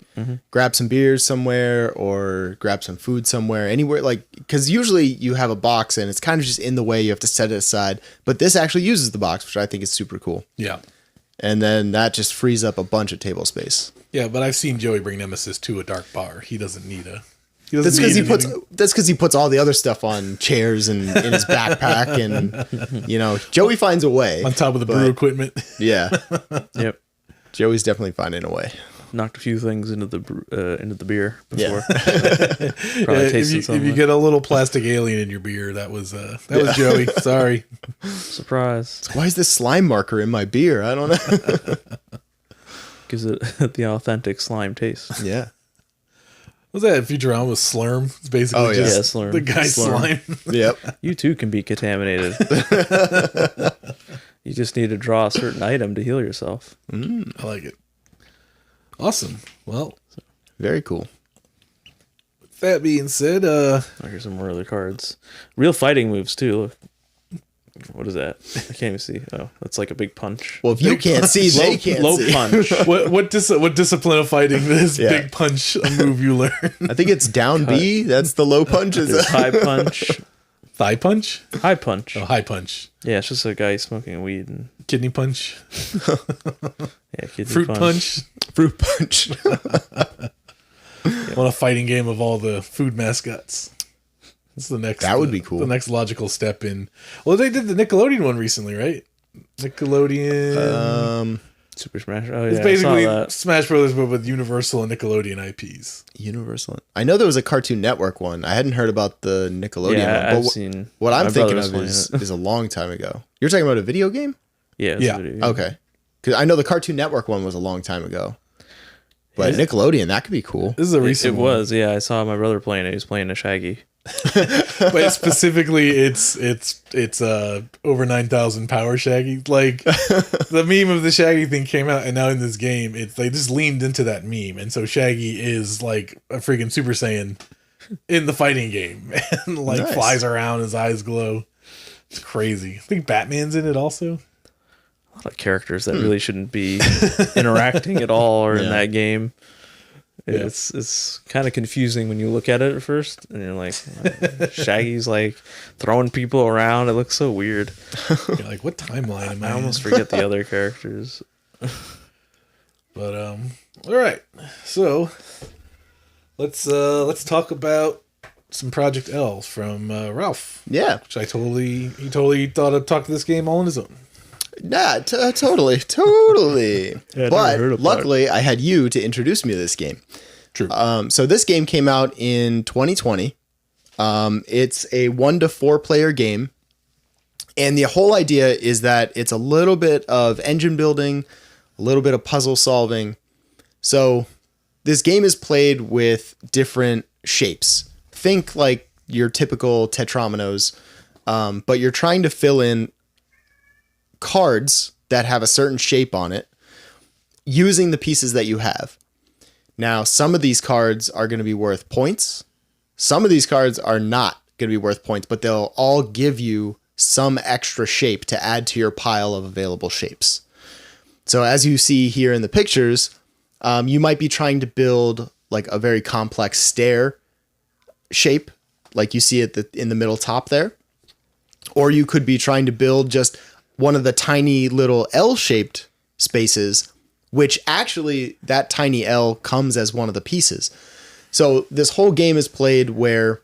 grab some beers somewhere or grab some food somewhere, anywhere, like, because usually you have a box and it's kind of just in the way. You have to set it aside. But this actually uses the box, which I think is super cool. Yeah. And then that just frees up a bunch of table space. Yeah, but I've seen Joey bring Nemesis to a dark bar. He doesn't need a. That's because he puts all the other stuff on chairs and in his backpack, and you know, Joey finds a way on top of the brew equipment. Yeah, Yep. Joey's definitely finding a way. Knocked a few things into the beer before. Yeah. Probably tasted If something. you get a little plastic alien in your beer, that was Joey. Sorry. Surprise. Why is this slime marker in my beer? I don't know. Gives it the authentic slime taste. Yeah. Was that Futurama with Slurm? It's basically Oh, yeah. just Yeah, Slurm. the guy's Slurm. slime. Yep. You too can be contaminated. You just need to draw a certain item to heal yourself. I like it. Awesome. Well, Very cool. with that being said, Here's some more other cards. Real fighting moves too. Look. What is that? I can't even see. Oh, that's like a big punch. Well, if you can't see, they can't Low see. punch. what discipline of fighting is Yeah. big punch a move you learn? I think it's down B. That's the low punch. Is There's that? high punch. Thigh punch? High punch. Oh, high punch. Yeah, it's just a guy smoking weed and Kidney punch? kidney Fruit punch? Fruit punch. Want a fighting game of all the food mascots. That's the next. That would be cool. The next logical step in. Well, they did the Nickelodeon one recently, right? Nickelodeon. Super Smash. Oh yeah, It's I basically saw that. Smash Brothers, but with Universal and Nickelodeon IPs. Universal. I know there was a Cartoon Network one. I hadn't heard about the Nickelodeon Yeah, one. I've But seen. what I'm my thinking brother was of playing it. is a long time ago. You're talking about a video game? Yeah, it was a Yeah. video game. Okay. Because I know the Cartoon Network one was a long time ago. But Nickelodeon, that could be cool. This is a It recent one. was, yeah. I saw my brother playing it. He was playing a Shaggy. But specifically, it's over 9,000 power Shaggy. Like the meme of the Shaggy thing came out, and now in this game, they just leaned into that meme, and so Shaggy is like a freaking Super Saiyan in the fighting game, and like Nice. flies around, his eyes glow. It's crazy. I think Batman's in it also. A lot of characters that really shouldn't be interacting at all or in Yeah. that game. Yeah. It's kind of confusing when you look at it at first, and you're like, Shaggy's like throwing people around. It looks so weird. You're like, what timeline am I? I almost in? forget the other characters. But all right. So let's talk about some Project L from Ralph. Yeah. Which he totally thought I'd talk to this game all on his own. Nah, totally. Yeah, I never But heard of luckily, I had you to introduce me to this game. True. So this game came out in 2020. It's a 1 to 4 player game. And the whole idea is that it's a little bit of engine building, a little bit of puzzle solving. So this game is played with different shapes. Think like your typical Tetrominoes, but you're trying to fill in cards that have a certain shape on it using the pieces that you have. Now, some of these cards are going to be worth points. Some of these cards are not going to be worth points, but they'll all give you some extra shape to add to your pile of available shapes. So as you see here in the pictures, you might be trying to build like a very complex stair shape, like you see it in the middle top there. Or you could be trying to build just one of the tiny little L-shaped spaces, which actually that tiny L comes as one of the pieces. So this whole game is played where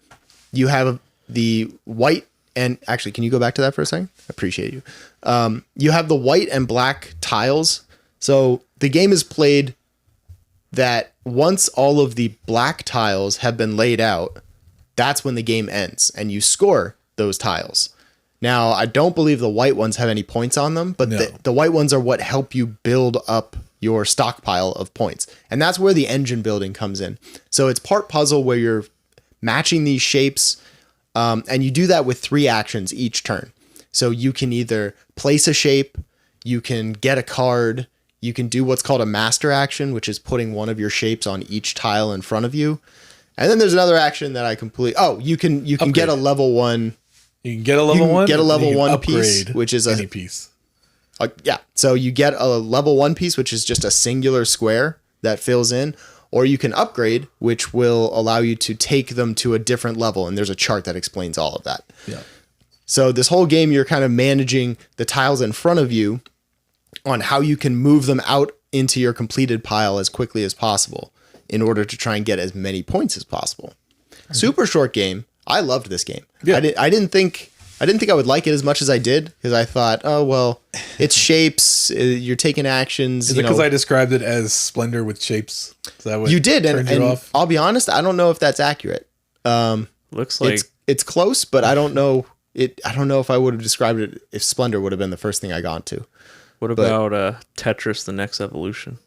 you have the white and actually, can you go back to that for a second? I appreciate you. You have the white and black tiles. So the game is played that once all of the black tiles have been laid out, that's when the game ends and you score those tiles. Now, I don't believe the white ones have any points on them, but No. the white ones are what help you build up your stockpile of points. And that's where the engine building comes in. So it's part puzzle where you're matching these shapes, and you do that with 3 actions each turn. So you can either place a shape, you can get a card, you can do what's called a master action, which is putting one of your shapes on each tile in front of you. And then there's another action that I completely... Oh, you can get a level 1... You can get a level 1. Get a level you can 1 piece, upgrade which is any piece. Yeah. So you get a level 1 piece, which is just a singular square that fills in, or you can upgrade, which will allow you to take them to a different level. And there's a chart that explains all of that. Yeah. So this whole game, you're kind of managing the tiles in front of you on how you can move them out into your completed pile as quickly as possible in order to try and get as many points as possible. Super short game. I loved this game. Yeah. I didn't think I would like it as much as I did because I thought, oh well, it's shapes. You're taking actions. Is it because I described it as Splendor with shapes? Is that what you did, turned you and off? I'll be honest, I don't know if that's accurate. Looks like It's close, but I don't know it. I don't know if I would have described it if Splendor would have been the first thing I got to. what about Tetris: The Next Evolution?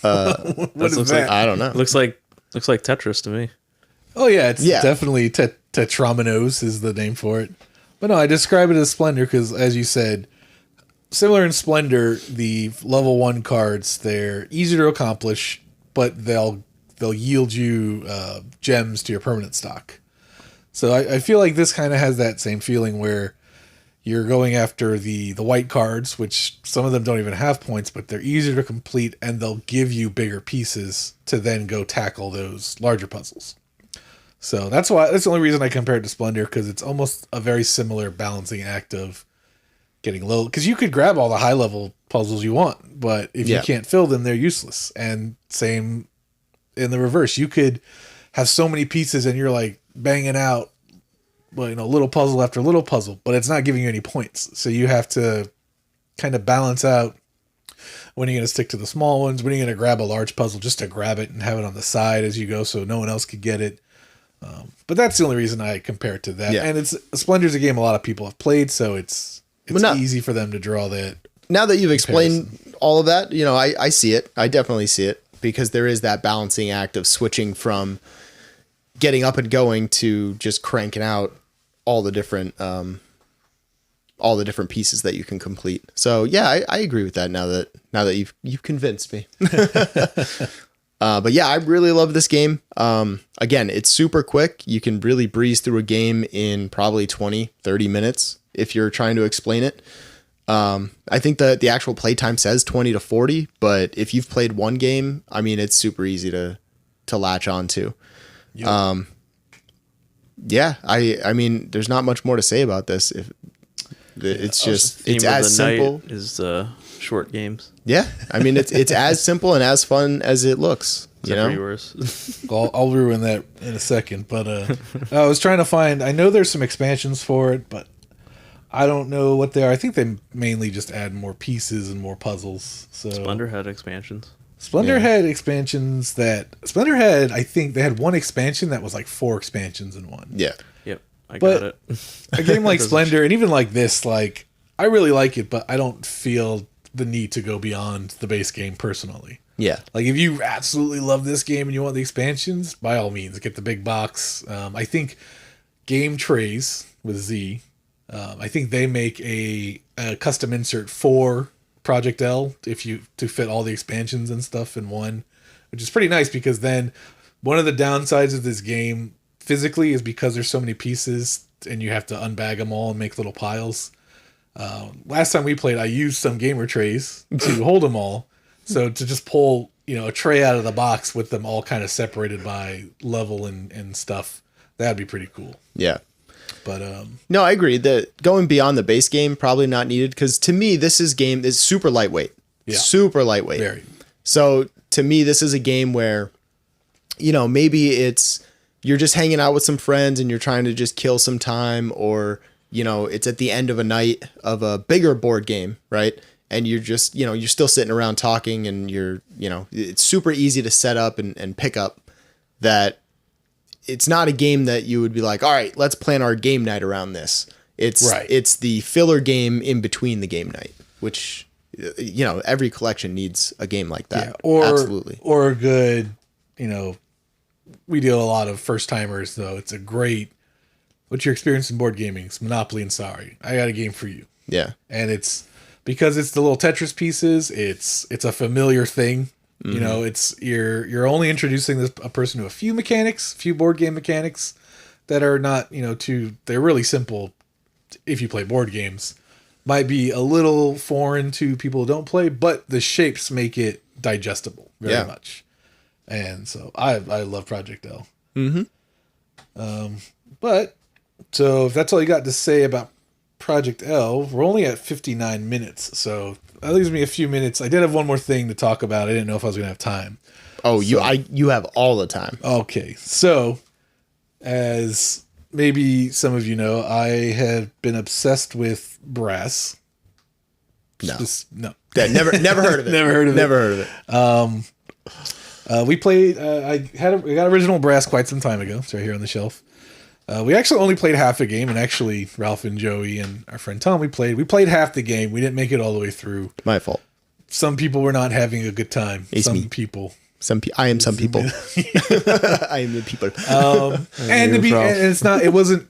What is looks that? I don't know. Looks like Tetris to me. Oh yeah, it's Yeah. definitely Tetrominoes is the name for it. But no, I describe it as Splendor because, as you said, similar in Splendor, the level 1 cards, they're easier to accomplish, but they'll yield you gems to your permanent stock. So I feel like this kind of has that same feeling where you're going after the white cards, which some of them don't even have points, but they're easier to complete, and they'll give you bigger pieces to then go tackle those larger puzzles. So that's the only reason I compare it to Splendor, because it's almost a very similar balancing act of getting low. Because you could grab all the high level puzzles you want, but if you can't fill them, they're useless. And same in the reverse. You could have so many pieces and you're like banging out, well, little puzzle after little puzzle, but it's not giving you any points. So you have to kind of balance out when you're going to stick to the small ones, when you're going to grab a large puzzle just to grab it and have it on the side as you go so no one else could get it. But that's the only reason I compare it to that. Yeah. And Splendor's a game a lot of people have played, so it's easy for them to draw that. Now that you've explained all of that, I see it. I definitely see it because there is that balancing act of switching from getting up and going to just cranking out all the different pieces that you can complete. So yeah, I agree with that now that you've convinced me. But yeah, I really love this game. Again, it's super quick. You can really breeze through a game in probably 20, 30 minutes if you're trying to explain it. I think that the actual playtime says 20 to 40, but if you've played one game, I mean, it's super easy to latch on to. Yep. Yeah, I mean, there's not much more to say about this. It's just, it's as simple is short games. Yeah, I mean, it's as simple and as fun as it looks. Except for yours. I'll ruin that in a second, but I was trying to find. I know there's some expansions for it, but I don't know what they are. I think they mainly just add more pieces and more puzzles. So Splendor had expansions. Splendor had expansions Splendor had. I think they had one expansion that was like 4 expansions in one. Yeah. Yep, I got it. A game like Splendor, and even like this, like I really like it, but I don't feel the need to go beyond the base game personally. Yeah. Like if you absolutely love this game and you want the expansions, by all means, get the big box. I think Game Trays with Z, I think they make a custom insert for Project L to fit all the expansions and stuff in one, which is pretty nice because then one of the downsides of this game physically is because there's so many pieces and you have to unbag them all and make little piles. Last time we played, I used some gamer trays to hold them all. So to just pull, a tray out of the box with them all kind of separated by level and stuff, that'd be pretty cool. Yeah. But no, I agree that going beyond the base game probably not needed, because to me this is super lightweight. Yeah. Super lightweight. Very. So to me this is a game where maybe you're just hanging out with some friends and you're trying to just kill some time, or it's at the end of a night of a bigger board game, right? And you're just you're still sitting around talking, and it's super easy to set up and pick up. That it's not a game that you would be like, all right, let's plan our game night around this. It's the filler game in between the game night, which, every collection needs a game like that. Yeah, absolutely. Or a good, we deal a lot of first timers though. It's a great, what's your experience in board gaming? It's Monopoly and Sorry. I got a game for you. Yeah. And it's because it's the little Tetris pieces. It's a familiar thing. Mm-hmm. It's you're only introducing a person to a few board game mechanics that are not, they're really simple. If you play board games, might be a little foreign to people who don't play, but the shapes make it digestible very much. And so I love Project L. Mm-hmm. But so if that's all you got to say about Project L, we're only at 59 minutes. So that leaves me a few minutes. I did have one more thing to talk about. I didn't know if I was going to have time. Oh, you have all the time. Okay. So as maybe some of you know, I have been obsessed with brass. No. No. Yeah, never heard of it. Never heard of it. We played, we got original brass quite some time ago. It's right here on the shelf. We actually only played half a game, and actually Ralph and Joey and our friend Tom, we played half the game. We didn't make it all the way through. My fault. Some people were not having a good time. It's some me. People. I am some people. I am the people.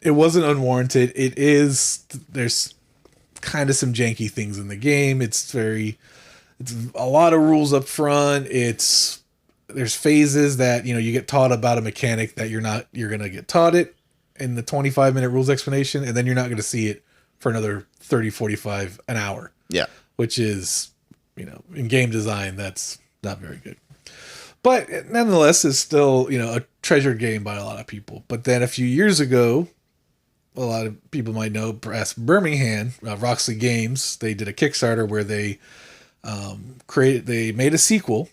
It wasn't unwarranted. There's kind of some janky things in the game. It's a lot of rules up front. There's phases that, you get taught about a mechanic that you're going to get taught it in the 25-minute rules explanation, and then you're not going to see it for another 30, 45, an hour. Yeah. Which is, in game design, that's not very good. But nonetheless, it's still, a treasured game by a lot of people. But then a few years ago, a lot of people might know Brass Birmingham, Roxley Games, they did a Kickstarter where they made a sequel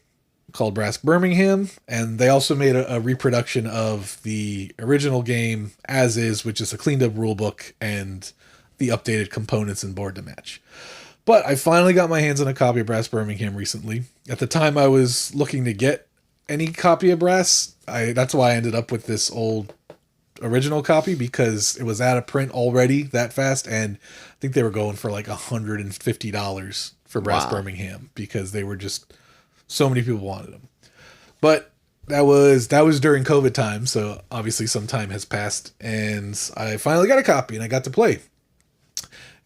called Brass Birmingham, and they also made a reproduction of the original game as is, which is a cleaned up rule book and the updated components and board to match. But I finally got my hands on a copy of Brass Birmingham recently. At the time I was looking to get any copy of Brass, that's why I ended up with this old original copy, because it was out of print already that fast, and I think they were going for like $150 for Brass Birmingham, because they were just, so many people wanted them. But that was during COVID time, so obviously some time has passed, and I finally got a copy and I got to play.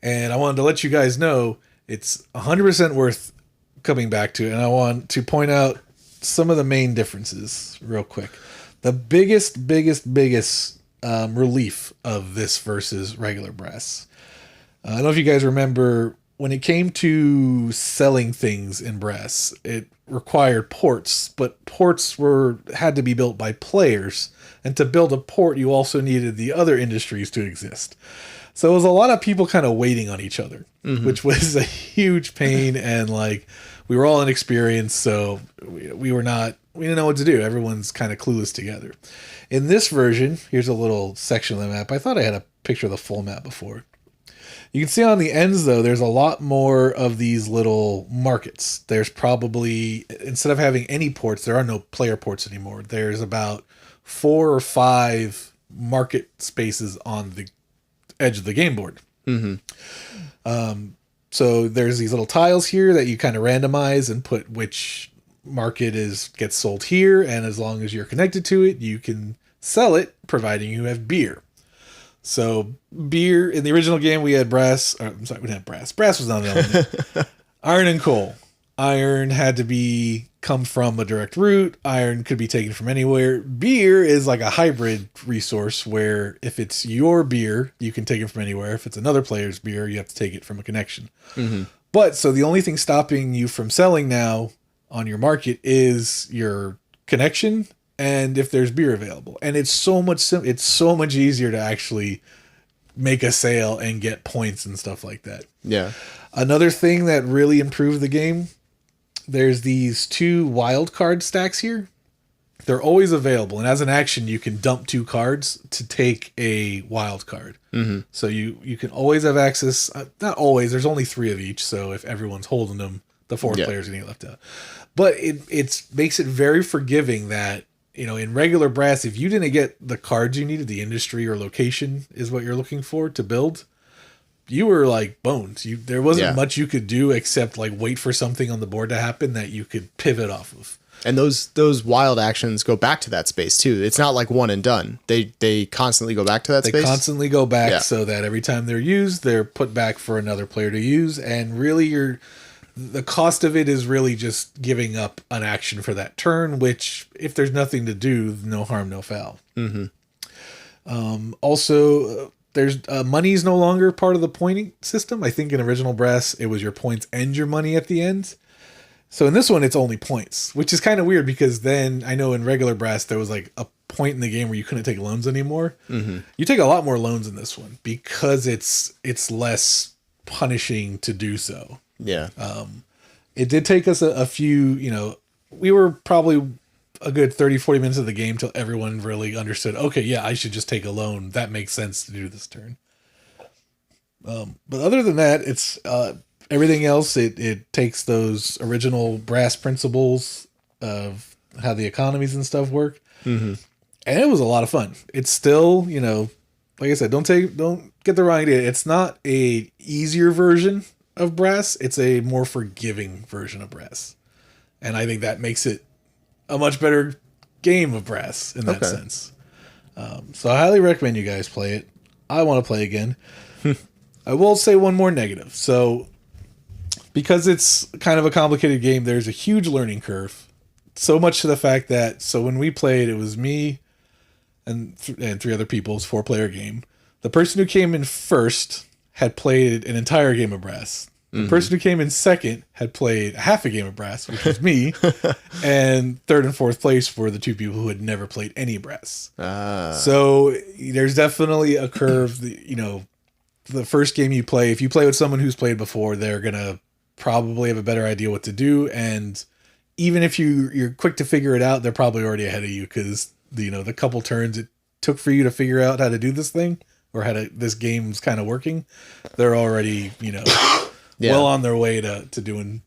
And I wanted to let you guys know it's 100% worth coming back to, and I want to point out some of the main differences real quick. The biggest relief of this versus regular Brass. I don't know if you guys remember, when it came to selling things in Brass, it required ports, but ports had to be built by players, and to build a port you also needed the other industries to exist. So it was a lot of people kind of waiting on each other, which was a huge pain, and we were all inexperienced, so we didn't know what to do. Everyone's kind of clueless together. In this version, here's a little section of the map. I thought I had a picture of the full map before. You can see on the ends, though, there's a lot more of these little markets. There's probably, instead of having any ports, there are no player ports anymore. There's about 4 or 5 market spaces on the edge of the game board. So there's these little tiles here that you kind of randomize and put which market gets sold here, and as long as you're connected to it, you can sell it, providing you have beer. So beer, in the original game we had brass, we didn't have brass. Brass was not an element. Iron and coal. Iron had to come from a direct route. Iron could be taken from anywhere. Beer is like a hybrid resource where if it's your beer, you can take it from anywhere. If it's another player's beer, you have to take it from a connection. Mm-hmm. But so the only thing stopping you from selling now on your market is your connection and if there's beer available. And it's so much easier to actually make a sale and get points and stuff like that. Yeah. Another thing that really improved the game, there's these 2 wild card stacks here. They're always available, and as an action, you can dump 2 cards to take a wild card. Mm-hmm. So you can always have access. Not always. There's only 3 of each. So if everyone's holding them, the 4th player's going to get left out. But it makes it very forgiving that, you know, in regular brass, if you didn't get the cards you needed, the industry or location is what you're looking for to build, you were like bones. There wasn't much you could do except like wait for something on the board to happen that you could pivot off of. And those wild actions go back to that space too. It's not like one and done. They constantly go back to that space. They constantly go back so that every time they're used, they're put back for another player to use. And really the cost of it is really just giving up an action for that turn, which if there's nothing to do, no harm, no foul. Mm-hmm. Also, there's money is no longer part of the pointing system. I think in original brass, it was your points and your money at the end. So in this one, it's only points, which is kind of weird because then I know in regular brass, there was like a point in the game where you couldn't take loans anymore. Mm-hmm. You take a lot more loans in this one because it's less punishing to do so. Yeah. It did take us a few, you know, we were probably a good 30, 40 minutes of the game till everyone really understood, okay, yeah, I should just take a loan. That makes sense to do this turn. But other than that, it's everything else. It takes those original brass principles of how the economies and stuff work. Mm-hmm. And it was a lot of fun. It's still, you know, like I said, don't get the wrong idea. It's not a easier version of brass. It's a more forgiving version of brass. And I think that makes it a much better game of brass in that sense. So I highly recommend you guys play it. I want to play again. I will say one more negative. So because it's kind of a complicated game, there's a huge learning curve. So much to the fact that, so when we played, it was me and 3 other people. It's a 4-player game. The person who came in first had played an entire game of brass. The person who came in second had played half a game of brass, which was me. And 3rd and 4th place were the 2 people who had never played any brass. So there's definitely a curve. You know, the first game you play, if you play with someone who's played before, they're going to probably have a better idea what to do. And even if you're quick to figure it out, they're probably already ahead of you because, you know, the couple turns it took for you to figure out how to do this thing or this game's kind of working, they're already, you know... well on their way to doing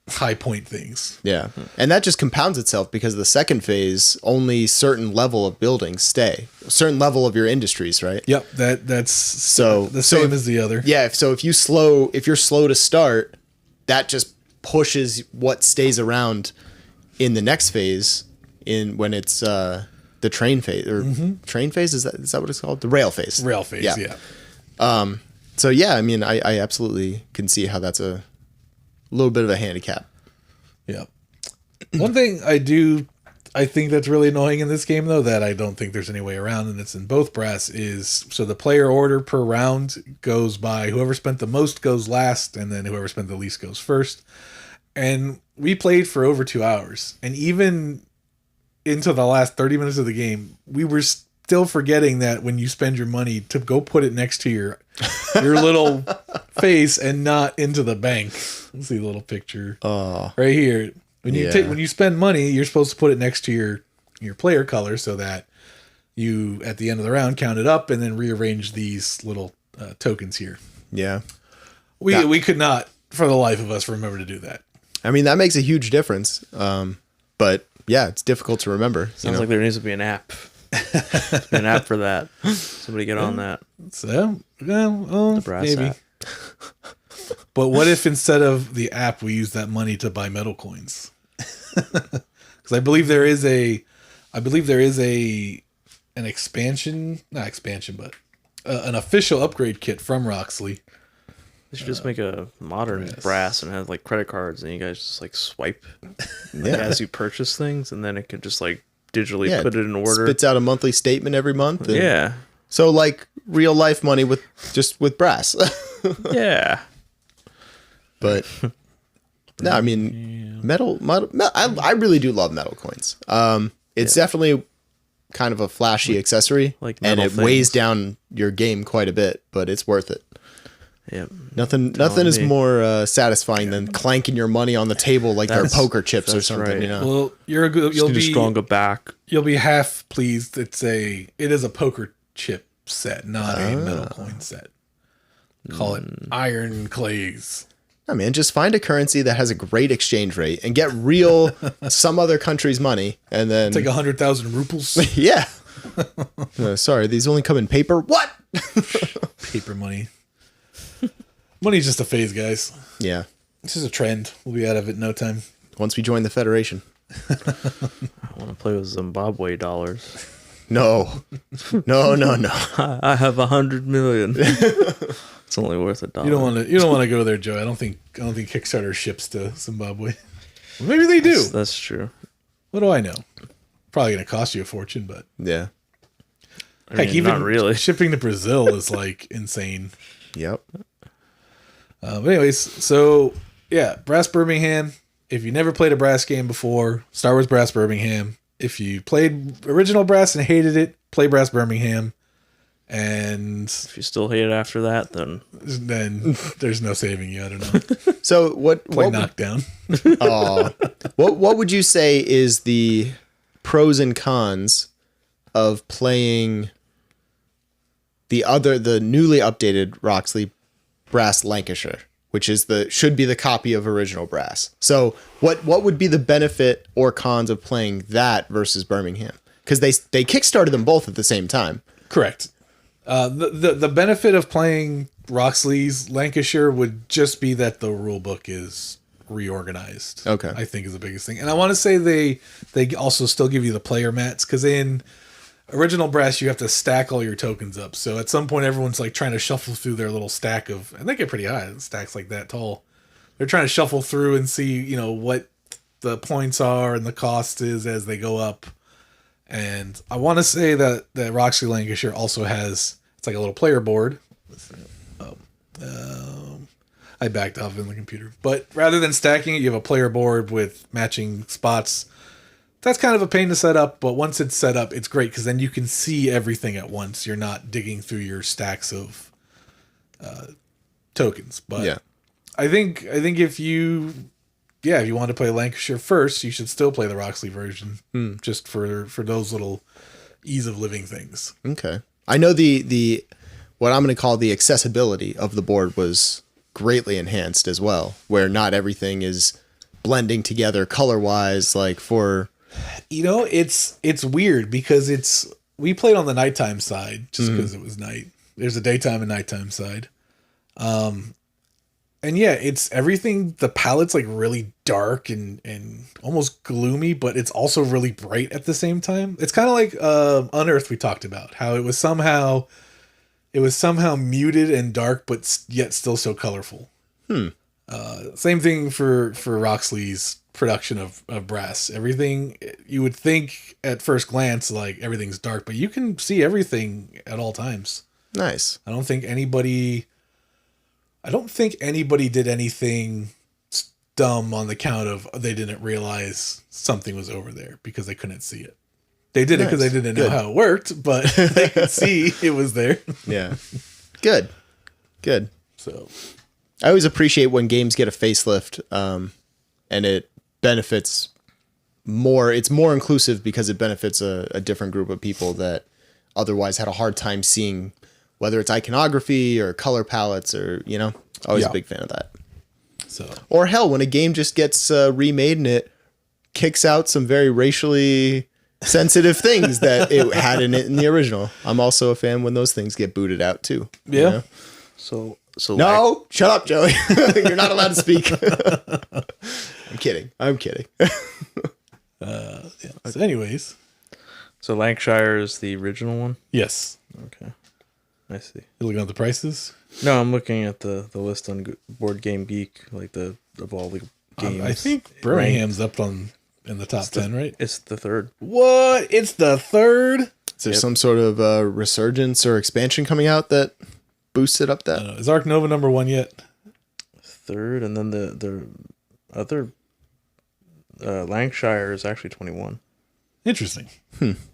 high point things. Yeah. And that just compounds itself because the second phase, only certain level of buildings stay. A certain level of your industries, right? Yep. That's so the same as the other. Yeah. So if you're slow to start, that just pushes what stays around in the next phase when it's the train phase or train phase. Is that what it's called? The rail phase. Rail phase. Yeah. So yeah, I mean, I absolutely can see how that's a little bit of a handicap. Yeah. One thing I think that's really annoying in this game, though, that I don't think there's any way around, and it's in both brass, is so the player order per round goes by whoever spent the most goes last, and then whoever spent the least goes first. And we played for over 2 hours, and even into the last 30 minutes of the game, we were still forgetting that when you spend your money to go put it next to your little face and not into the bank. Let's see the little picture right here. When you spend money, you're supposed to put it next to your player color so that you at the end of the round count it up and then rearrange these little tokens here. Yeah, we could not for the life of us remember to do that. I mean, that makes a huge difference. But yeah, it's difficult to remember. Sounds like there needs to be an app. An app for that. Somebody get on that. So, maybe. App. But what if instead of the app, we use that money to buy metal coins? Because I believe there is an expansion, not expansion, but an official upgrade kit from Roxley They should just make a modern brass and have like credit cards, and you guys just like swipe as you purchase things, and then it can just like digitally put it in order. Spits out a monthly statement every month. Yeah. So like real life money with brass. Yeah. But no, I mean metal. I really do love metal coins. It's definitely kind of a flashy accessory, like and it metal weighs things. down your game quite a bit, but it's worth it. Yep. Nothing is more satisfying than clanking your money on the table like they're poker chips or something. right. You know. Well, you'll be stronger back. You'll be half pleased. It is a poker chip set, not a metal coin set. Call it iron clays. I mean, just find a currency that has a great exchange rate and get real some other country's money, and then It's like 100,000 rubles. yeah. Sorry, these only come in paper. What? Paper money. Money's just a phase, guys. Yeah. This is a trend. We'll be out of it in no time. Once we join the Federation. I want to play with Zimbabwe dollars. No. I have 100 million. It's only worth $1. You don't want to go there, Joe. I don't think Kickstarter ships to Zimbabwe. Well, maybe they do. That's true. What do I know? Probably going to cost you a fortune, but Yeah. heck, even not really. shipping to Brazil is like insane. Yep. But anyways, so yeah, Brass Birmingham. If you never played a Brass game before, Star Wars Brass Birmingham. If you played original Brass and hated it, play Brass Birmingham. And If you still hate it after that, then there's no saving you. I don't know. So Play Knockdown. what would you say is the pros and cons of playing the newly updated Roxley Brass Lancashire, which is should be the copy of original Brass? So what would be the benefit or cons of playing that versus Birmingham? Because they kickstarted them both at the same time. Correct. The benefit of playing Roxley's Lancashire would just be that the rule book is reorganized. Okay. I think is the biggest thing. And I want to say they also still give you the player mats, because in original Brass you have to stack all your tokens up. So at some point everyone's like trying to shuffle through their little stack of, and they get pretty high, stacks like that tall. They're trying to shuffle through and see, what the points are and the cost is as they go up. And I want to say that Roxley Lancashire also has, it's like a little player board. I backed off in the computer. But rather than stacking it, you have a player board with matching spots. That's kind of a pain to set up, but once it's set up, it's great because then you can see everything at once. You're not digging through your stacks of tokens. But Yeah. I think if you want to play Lancashire first, you should still play the Roxley version, just for those little ease of living things. Okay. I know the what I'm going to call the accessibility of the board was greatly enhanced as well, where not everything is blending together color-wise like for it's weird because we played on the nighttime side just because it was night. There's a daytime and nighttime side. And yeah, it's everything. The palette's like really dark and almost gloomy, but it's also really bright at the same time. It's kind of like Unearthed we talked about, how it was somehow muted and dark, but yet still so colorful. Same thing for Roxley's production of Brass. Everything you would think at first glance like everything's dark, but you can see everything at all times. nice. I don't think anybody did anything dumb on the count of they didn't realize something was over there because they couldn't see it. They did it because they didn't know how it worked, but they could see it was there. Yeah. Good. So I always appreciate when games get a facelift, and it benefits more. It's more inclusive because it benefits a different group of people that otherwise had a hard time seeing, whether it's iconography or color palettes or, always a big fan of that. So Or hell, when a game just gets remade and it kicks out some very racially sensitive things that it had in it in the original. I'm also a fan when those things get booted out too. yeah. So No, shut up, Joey. You're not allowed to speak. I'm kidding. So anyways, So Lancashire is the original one? yes. Okay. I see. You looking at the prices? No, I'm looking at the list on Board Game Geek, like of all the games. I think Birmingham's up in the top 10, right? It's the third. What? It's the third? Is there some sort of resurgence or expansion coming out that boosts it up that? Is Ark Nova number 1 yet? Third, and then the other Lancashire is actually 21. Interesting.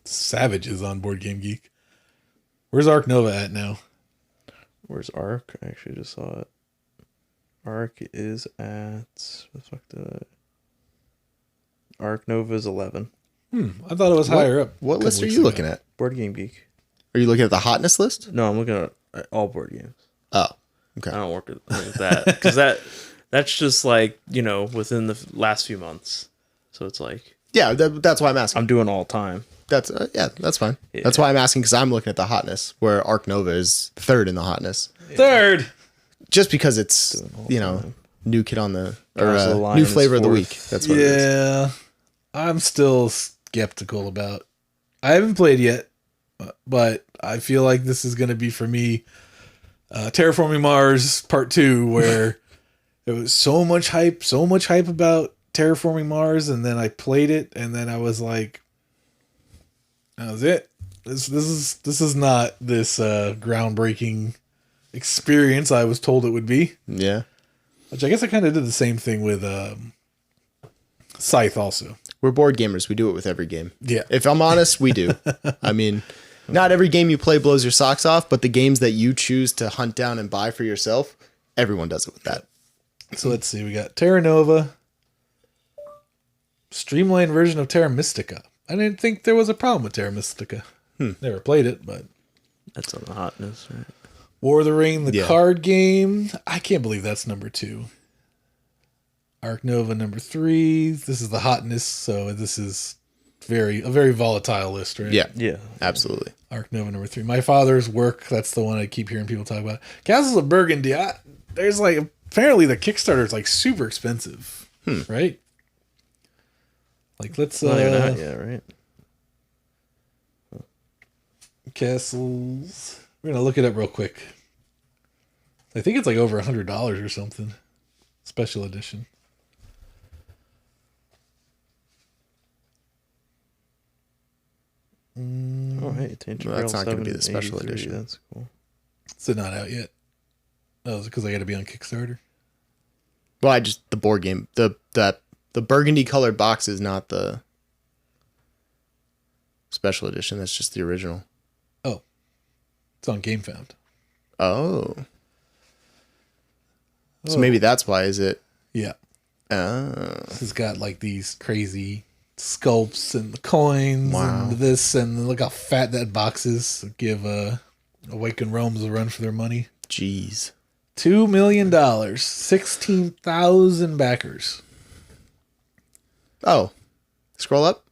Savage is on Board Game Geek. Where's Ark Nova at now? Where's Ark? I actually just saw it. Ark is at Ark Nova is 11. I thought it was higher up. What list are you looking at? Board Game Geek. Are you looking at the hotness list? No, I'm looking at all board games. Oh, okay. I don't work with that because that's just like within the last few months. So it's like that's why I'm asking. I'm doing all time. That's that's fine. Yeah. That's why I'm asking because I'm looking at the hotness where Ark Nova is third in the hotness. Third. Just because it's new kid on the Jaws of the Lion new is flavor of the fourth. week. That's what it is. Yeah. I'm still skeptical about. I haven't played yet, but I feel like this is going to be for me Terraforming Mars Part 2 where there was so much hype about Terraforming Mars, and then I played it and then I was like, that was it. This is not this groundbreaking experience I was told it would be. Yeah. Which I guess I kind of did the same thing with Scythe also. We're board gamers. We do it with every game. Yeah. If I'm honest, we do. I mean, not every game you play blows your socks off, but the games that you choose to hunt down and buy for yourself, everyone does it with that. So let's see. We got Terra Nova. Streamlined version of Terra Mystica. I didn't think there was a problem with Terra Mystica. Never played it, but That's on the hotness, right? War of the Ring, the card game. I can't believe that's number 2. Ark Nova number 3. This is the hotness, so this is a very volatile list, right? Yeah. Absolutely. Ark Nova number 3. My Father's Work. That's the one I keep hearing people talk about. Castles of Burgundy. There's apparently the Kickstarter is super expensive, right? Let's Not even out yet, right? Castles. We're gonna look it up real quick. I think it's over $100 or something. Special edition. Oh, hey, Tainted Well, that's Grail not gonna be the 7, special 83, edition. That's cool. Is it not out yet? Oh, is it because I got to be on Kickstarter? Well, the board game, the burgundy colored box is not the special edition. That's just the original. Oh, it's on GameFound. Oh. So maybe that's why, is it? Yeah, Oh. it's got these crazy sculpts and the coins and this, and look how fat that box is. So give Awakened Realms a run for their money. Jeez. $2 million, 16,000 backers. Oh. Scroll up.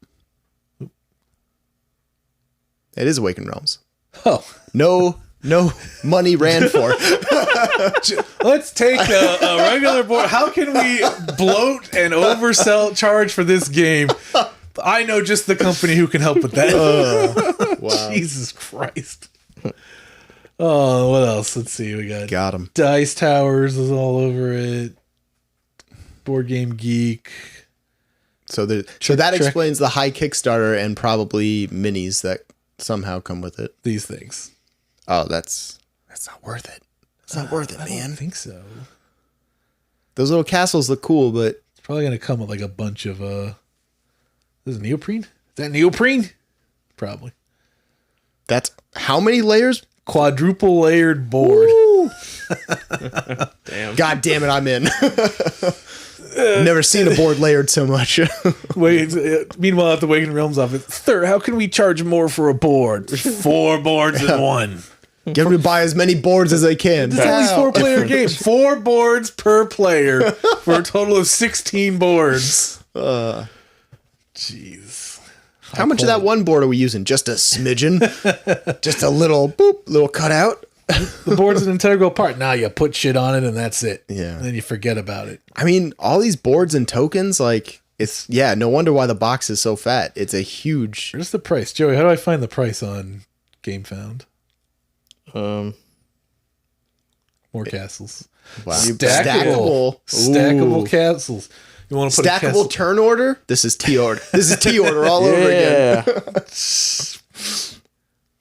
It is Awakened Realms. Oh, No money ran for. let's take a regular board. How can we bloat and oversell charge for this game? I know just the company who can help with that. Wow. Jesus Christ. Oh, what else? Let's see. We got him. Dice Towers is all over it. Board Game Geek. So that explains the high Kickstarter and probably minis that somehow come with it. These things. Oh, that's not worth it. It's not worth it, I man. don't think so. Those little castles look cool, but It's probably going to come with a bunch of This is neoprene? Is that neoprene? Probably. that's how many layers? Quadruple layered board. Damn. God damn it, I'm in. Never seen a board layered so much. Wait, meanwhile, at the Awakened Realms office, sir, how can we charge more for a board? 4 boards in one. Get them to buy as many boards as they can. It's only 4-player game. 4 boards per player for a total of 16 boards. Jeez. How much of that one board are we using? Just a smidgen? Just a little cutout? The board's an integral part. Now you put shit on it and that's it. Yeah. And then you forget about it. I mean, all these boards and tokens, no wonder why the box is so fat. It's a huge... Where's the price? Joey, how do I find the price on GameFound? More castles. Wow. Stackable castles. You want to put stackable turn order? This is T order. This is T order all over again.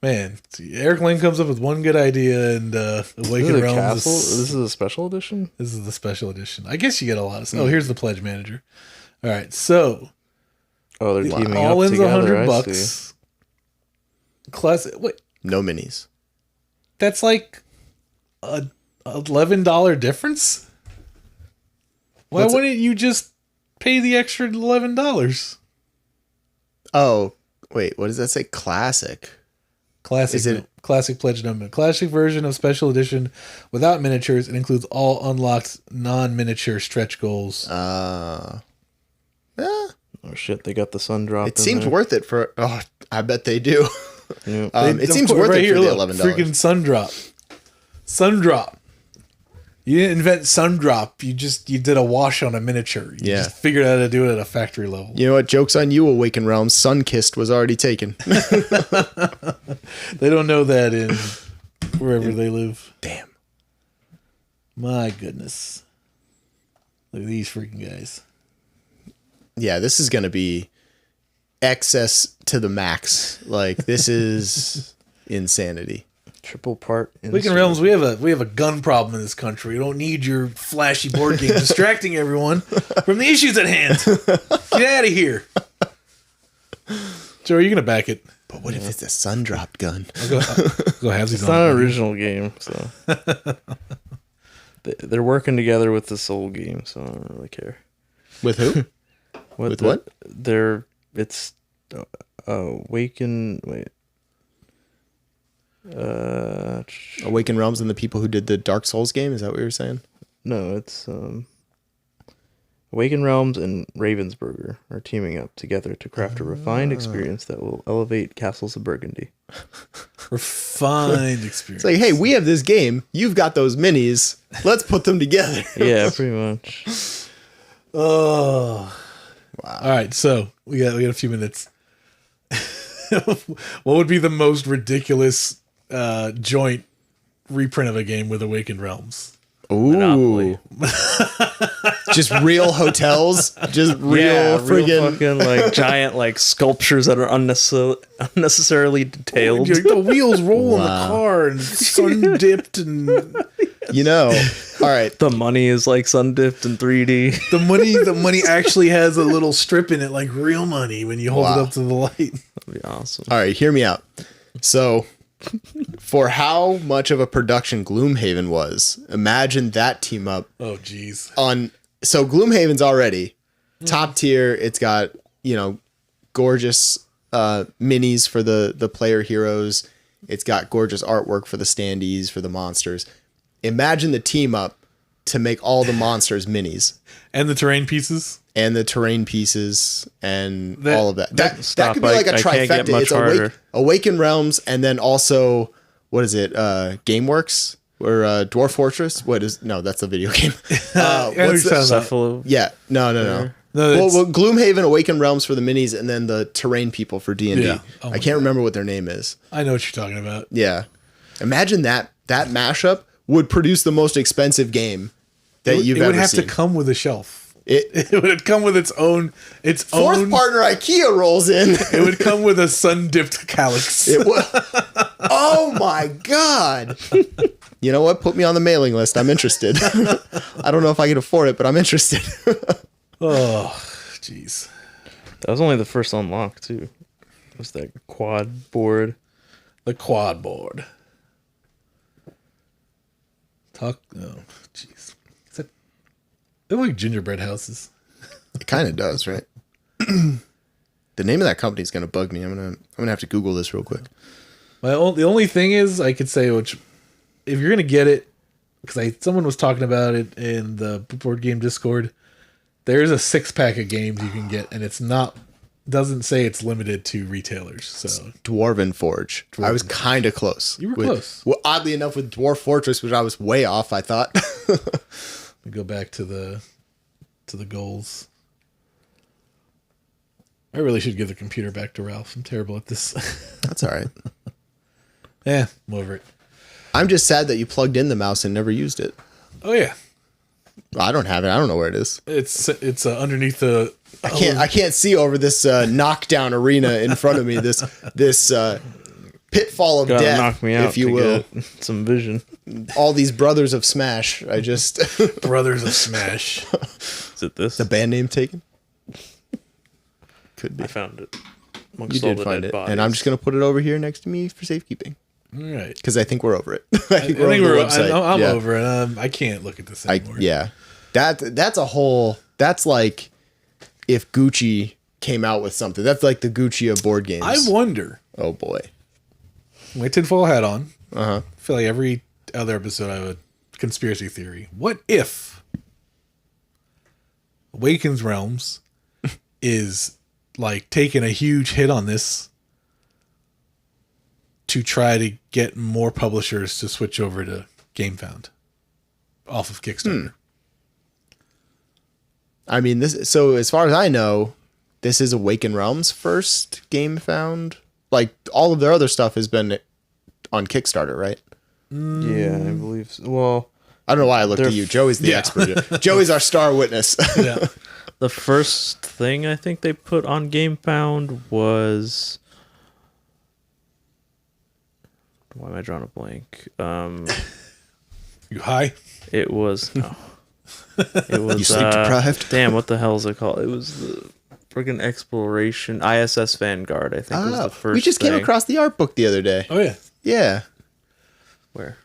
Man, see, Eric Lane comes up with one good idea, and Awakened Realms. This is a special edition? This is the special edition. I guess you get a lot of stuff. Oh, here's the pledge manager. All right, so they're teaming up all-in's together. $100. Classic. Wait, No minis. that's like a $11 difference. Why wouldn't you just pay the extra $11? Oh, wait. What does that say? Classic. Classic. Is it- classic pledge number? Classic version of special edition without miniatures. It includes all unlocked non-miniature stretch goals. Yeah. Oh shit, they got the sun drop. It seems worth it for. Oh, I bet they do. Yeah. It seems worth it for the $11. Freaking Sundrop. You didn't invent Sundrop. You did a wash on a miniature. You just figured out how to do it at a factory level. You know what? Joke's on you, Awakened Realms. Sunkissed was already taken. They don't know that in wherever they live. Damn. My goodness. Look at these freaking guys. Yeah, this is going to be excess to the max. Like, this is insanity. Triple part. Awakened Realms, we have a gun problem in this country. We don't need your flashy board game distracting everyone from the issues at hand. Get out of here. Joe, are you gonna back it? But what if it's a sun-dropped gun? I'll go have these. It's not an original game, so they're working together with the Soul game, so I don't really care. With who? With what? It's Awaken. Wait. Awakened Realms and the people who did the Dark Souls game? Is that what you were saying? No, it's Awakened Realms and Ravensburger are teaming up together to craft a refined experience that will elevate Castles of Burgundy. Refined experience. It's like, hey, we have this game. You've got those minis. Let's put them together. Yeah, pretty much. Oh, wow! All right, so we got a few minutes. What would be the most ridiculous joint reprint of a game with Awakened Realms? Ooh. Monopoly. Just real hotels. Just real friggin' fucking like giant like sculptures that are unnecessarily detailed. The wheels roll in the car and sun dipped and you know. All right. The money is like sun dipped in 3D. The money actually has a little strip in it like real money when you hold it up to the light. That'd be awesome. All right, hear me out. So, for how much of a production Gloomhaven was, imagine that team up. Oh, geez. So Gloomhaven's already top tier. It's got, gorgeous minis for the player heroes. It's got gorgeous artwork for the standees, for the monsters. Imagine the team up to make all the monsters minis. And the terrain pieces. And the terrain pieces and all of that. That could be I like a trifecta. It's Awakened Realms and then also, what is it? GameWorks or Dwarf Fortress? That's a video game. What's Cephalo? Yeah. No. Well, Gloomhaven, Awakened Realms for the minis and then the terrain people for D&D. Yeah. I can't remember what their name is. I know what you're talking about. Yeah. Imagine that mashup would produce the most expensive game that you've ever seen. It would have to come with a shelf. It would come with its own fourth partner IKEA rolls in. It would come with a sun-dipped calyx. It would. Oh my god! You know what? Put me on the mailing list. I'm interested. I don't know if I can afford it, but I'm interested. Oh, jeez. That was only the first unlock too. It was that quad board. The quad board. Oh, jeez. They're like gingerbread houses. It kind of does, right? The name of that company is going to bug me. I'm gonna have to Google this real quick. The only thing is, I could say, which if you're gonna get it, because someone was talking about it in the board game Discord. There's a 6-pack of games you can get, and doesn't say it's limited to retailers. So Dwarven Forge. I was kind of close. You were close. Well, oddly enough, with Dwarf Fortress, which I was way off. I thought. We go back to the goals. I really should give the computer back to Ralph. I'm terrible at this. That's all right. Yeah, I'm over it. I'm just sad that you plugged in the mouse and never used it. Oh yeah, I don't have it. I don't know where it is. it's underneath the. I can't see over this knockdown arena in front of me. This pitfall of Gotta death, knock me out if you to will. get some vision. All these brothers of Smash. I just Brothers of Smash. Is it this? the band name taken. Could be. I found it. You Amongst all did the find dead it, bodies. and I'm just gonna put it over here next to me for safekeeping All right. because I think we're over it. I think we're. I'm Yeah. over it. I can't look at this anymore. Yeah, that's a whole. That's like if Gucci came out with something. That's like the Gucci of board games. I wonder. Oh boy. My tinfoil hat on. Uh-huh. I feel like every other episode I have a conspiracy theory. What if Awakens Realms is like taking a huge hit on this to try to get more publishers to switch over to GameFound off of Kickstarter? I mean, this. So as far as I know, this is Awaken Realms' first game found. Like all of their other stuff has been on Kickstarter, right? Yeah, I believe so. Well, I don't know why I looked at you. Joey's the Yeah. expert. Joey's our star witness. Yeah. the first thing I think they put on GameFound was... Why am I drawing a blank? You high? It was... No. It was... You sleep deprived? Damn, what the hell is it called? It was the friggin' Exploration... ISS Vanguard, I think was the first we just thing. came across the art book the other day. Oh yeah. Yeah. Where?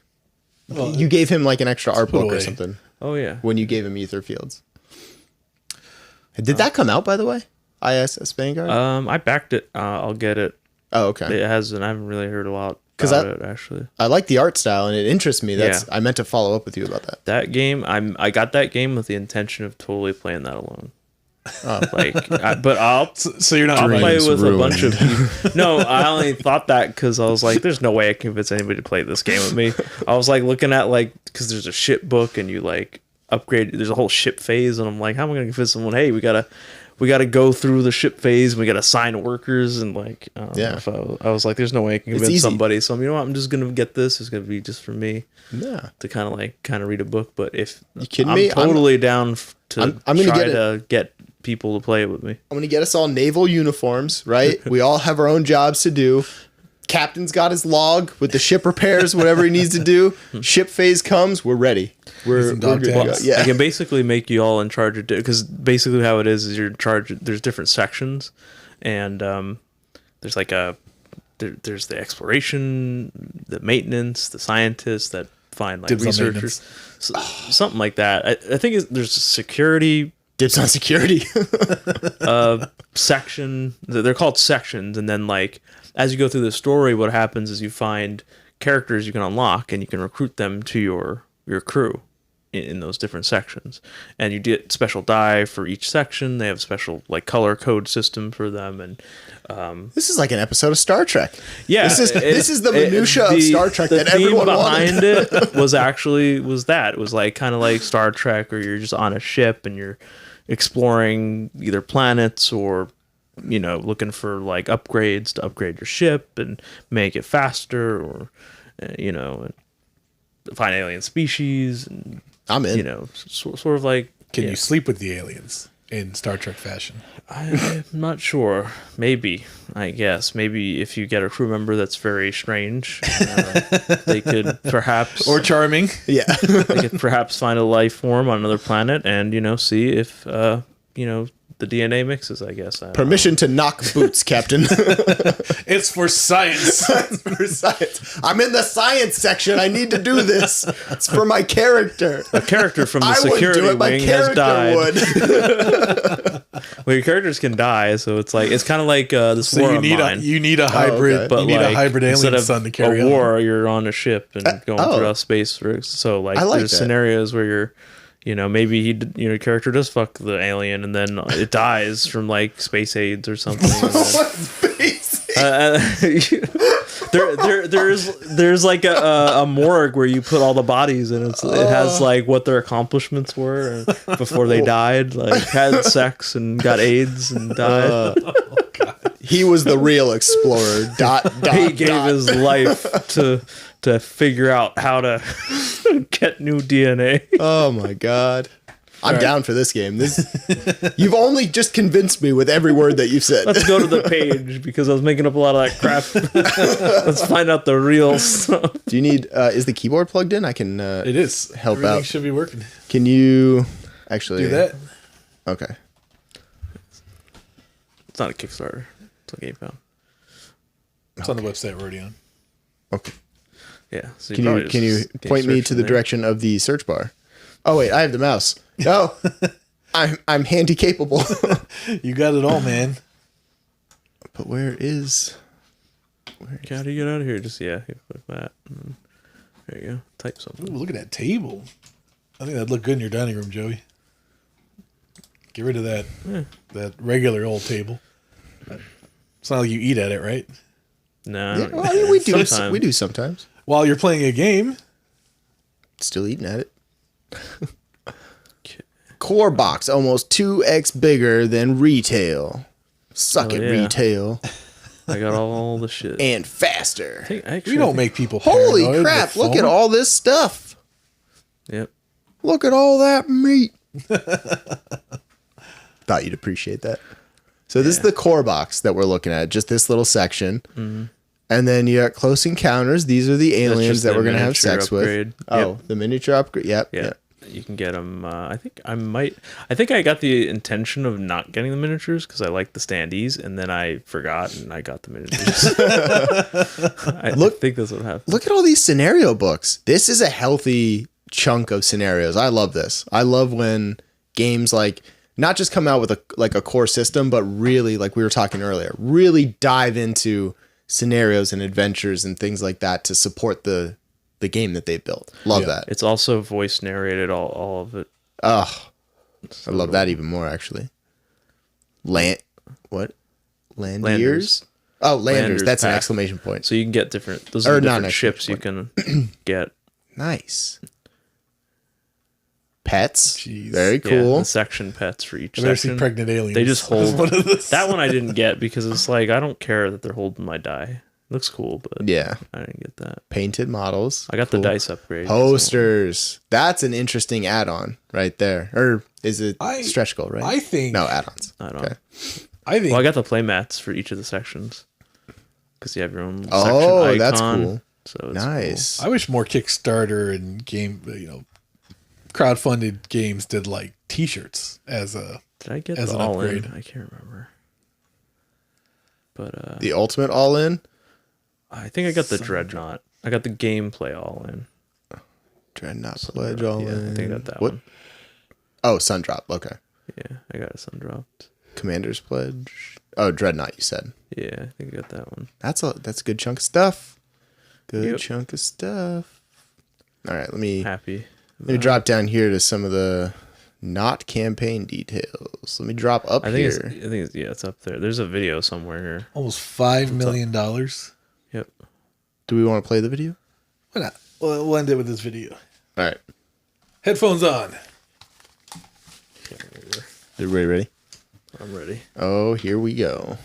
Well, You gave him like an extra art book or away. something Oh, yeah. when you gave him Ether Fields. Did that come out, by the way? ISS Vanguard? I backed it. I'll get it. Oh, okay. It hasn't. I haven't really heard a lot 'Cause about it, actually. I like the art style and it interests me. Yeah. I meant to follow up with you about that. That game, I got that game with the intention of totally playing that alone. Oh. But I'll so you're not I'll right. play Dreams with ruined. a bunch of people. No, I only thought that because I was like, there's no way I can convince anybody to play this game with me. I was like looking at like, because there's a ship book and you like upgrade, there's a whole ship phase, and I'm like, how am I going to convince someone, hey, we gotta go through the ship phase, and we gotta assign workers, and like, I don't know if I was like, there's no way I can It's convince easy. somebody, so you know what, I'm just gonna get this. It's gonna be just for me Yeah. to kind of read a book. But if You kidding I'm me? totally down to I'm gonna try get it. to get people to play it with me. I'm gonna get us all naval uniforms, right? We all have our own jobs to do. Captain's got his log with the ship repairs, whatever he needs to do. Ship phase comes, we're ready. We're some good dog to go. tags. Yeah. I can basically make you all in charge of, because basically how it is you're in charge. There's different sections, and there's like there's the exploration, the maintenance, the scientists that find like Dibs on researchers, something like that. I think there's security Dips on security. section. They're called sections, and then like as you go through the story, what happens is you find characters you can unlock, and you can recruit them to your crew in those different sections, and you get special die for each section. They have special like color code system for them, and This is like an episode of Star Trek. yeah, This is the minutia of Star Trek the that theme everyone behind wanted. it was that it was like kind of like Star Trek, or you're just on a ship and you're exploring either planets or looking for like upgrades to upgrade your ship and make it faster, or and find alien species, and I'm in. sort of like Can you sleep with the aliens in Star Trek fashion? I'm not sure. Maybe, I guess. Maybe if you get a crew member that's very strange, they could perhaps Or charming? Yeah. they could perhaps find a life form on another planet and see if the DNA mixes. I guess. I don't Permission to knock boots, Captain. It's for science. For science. I'm in the science section. I need to do this. It's for my character. know. A character from the I wouldn't security do it. My wing has character died. would. Well, your characters can die, so it's like it's kind of like this So war you of need mine. you need a hybrid, okay. But you need like, a hybrid instead alien of son to carry a on. war, you're on a ship and going oh. throughout space. So like, I like there's that. scenarios where you're, maybe your character does fuck the alien and then it dies from like space AIDS or something. And then, there's like a morgue where you put all the bodies and it has like what their accomplishments were before they died, like had sex and got AIDS and died. He was the real explorer. He gave his life to figure out how to get new DNA. Oh my god. I'm down for this game. You've only just convinced me with every word that you've said. Let's go to the page because I was making up a lot of that crap. Let's find out the real stuff. Do you need is the keyboard plugged in? I can it is. help Everything out. should be working. Can you actually Do that. Okay. It's not a Kickstarter. It's a GameFound. It's on the website we're already on. Okay. Yeah. So Can you point me to the direction of the search bar? Oh wait, I have the mouse. No. I'm handy capable. You got it all, man. But where is How do you get out of here? Just you click that. There you go. Type something. Ooh, look at that table. I think that'd look good in your dining room, Joey. Get rid of that regular old table. It's not like you eat at it, right? No. Yeah, well, I mean, we do Sometimes. we do sometimes. While you're playing a game. Still eating at it. Core box almost 2x bigger than retail. Suck it, retail. I got all the shit. And faster. We don't make people Holy paranoid crap, with look at phone. all this stuff. Yep. Look at all that meat. Thought you'd appreciate that. So this is the core box that we're looking at, just this little section. Mm-hmm. And then you got Close Encounters. These are the aliens that we're going to have sex upgrade. with. Oh, the miniature upgrade. Yep. Yeah. You can get them. I think I got the intention of not getting the miniatures because I like the standees, and then I forgot and I got the miniatures. I think that's what happened. Look at all these scenario books. This is a healthy chunk of scenarios. I love this. I love when games like not just come out with a core system, but really, like we were talking earlier, really dive into scenarios and adventures and things like that to support the game that they built. Love that. It's also voice narrated, all of it. Oh, I love that even more, actually. Landiers? Oh, Landers. That's an exclamation point. So you can get different. Those are different ships you can get. Nice. Pets. Jeez. Very cool. Yeah, the section pets for each I've never section. seen pregnant aliens. They just hold. One of those. That one I didn't get because it's like, I don't care that they're holding my die. Looks cool, but yeah, I didn't get that. Painted models. I got the dice upgrade. Posters. That's an interesting add-on right there. Or is it stretch goal, right? I think no add-ons. Okay. I think. Well, I got the play mats for each of the sections because you have your own section icon. That's cool. So it's nice. Cool. I wish more Kickstarter and crowdfunded games did like T-shirts as a. Did I get as the an all upgrade? in? I can't remember. But the ultimate all in. I think I got the Dreadnought. I got the gameplay all in. Dreadnought Pledge all in. I think I got that one. Oh, Sundrop. Okay. Yeah, I got a Sundropped. Commander's Pledge. Oh, Dreadnought, you said. Yeah, I think I got that one. That's a good chunk of stuff. Good chunk of stuff. All right, let me drop down here to some of the not campaign details. Let me drop up here. I think it's up there. There's a video somewhere here. Almost $5 million. Yep. Do we want to play the video? Why not? We'll end it with this video. All right. Headphones on. Everybody ready? I'm ready. Oh, here we go.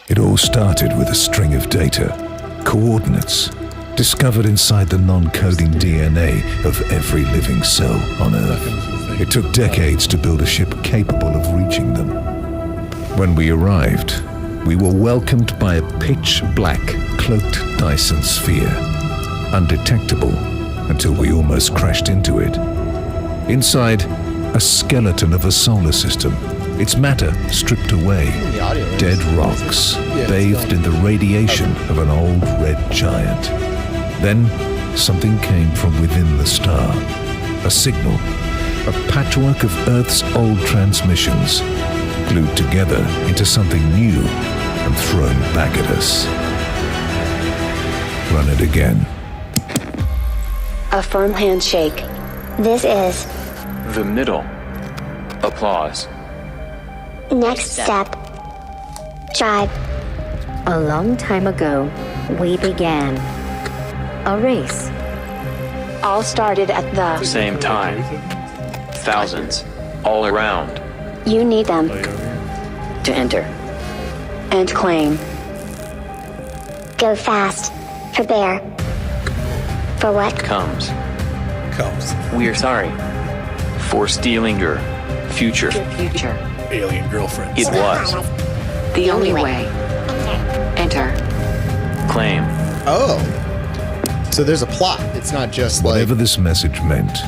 It all started with a string of data, coordinates, discovered inside the non-coding DNA of every living cell on Earth. It took decades to build a ship capable of reaching them. When we arrived, we were welcomed by a pitch-black, cloaked Dyson sphere, undetectable until we almost crashed into it. Inside, a skeleton of a solar system, its matter stripped away, dead rocks, bathed in the radiation of an old red giant. Then, something came from within the star, a signal, a patchwork of Earth's old transmissions, glued together into something new and thrown back at us. Run it again. A firm handshake. This is the middle. Applause. next step. Tribe. A long time ago, we began a race. All started at the. Same time. Thousands. All around. You need them. To enter, and claim. Go fast. For bear. For what? Comes. We're sorry. For stealing your future. Future. Alien girlfriends. It was. The only way. Enter. Claim. Oh. So there's a plot. It's not just like... Whatever this message meant,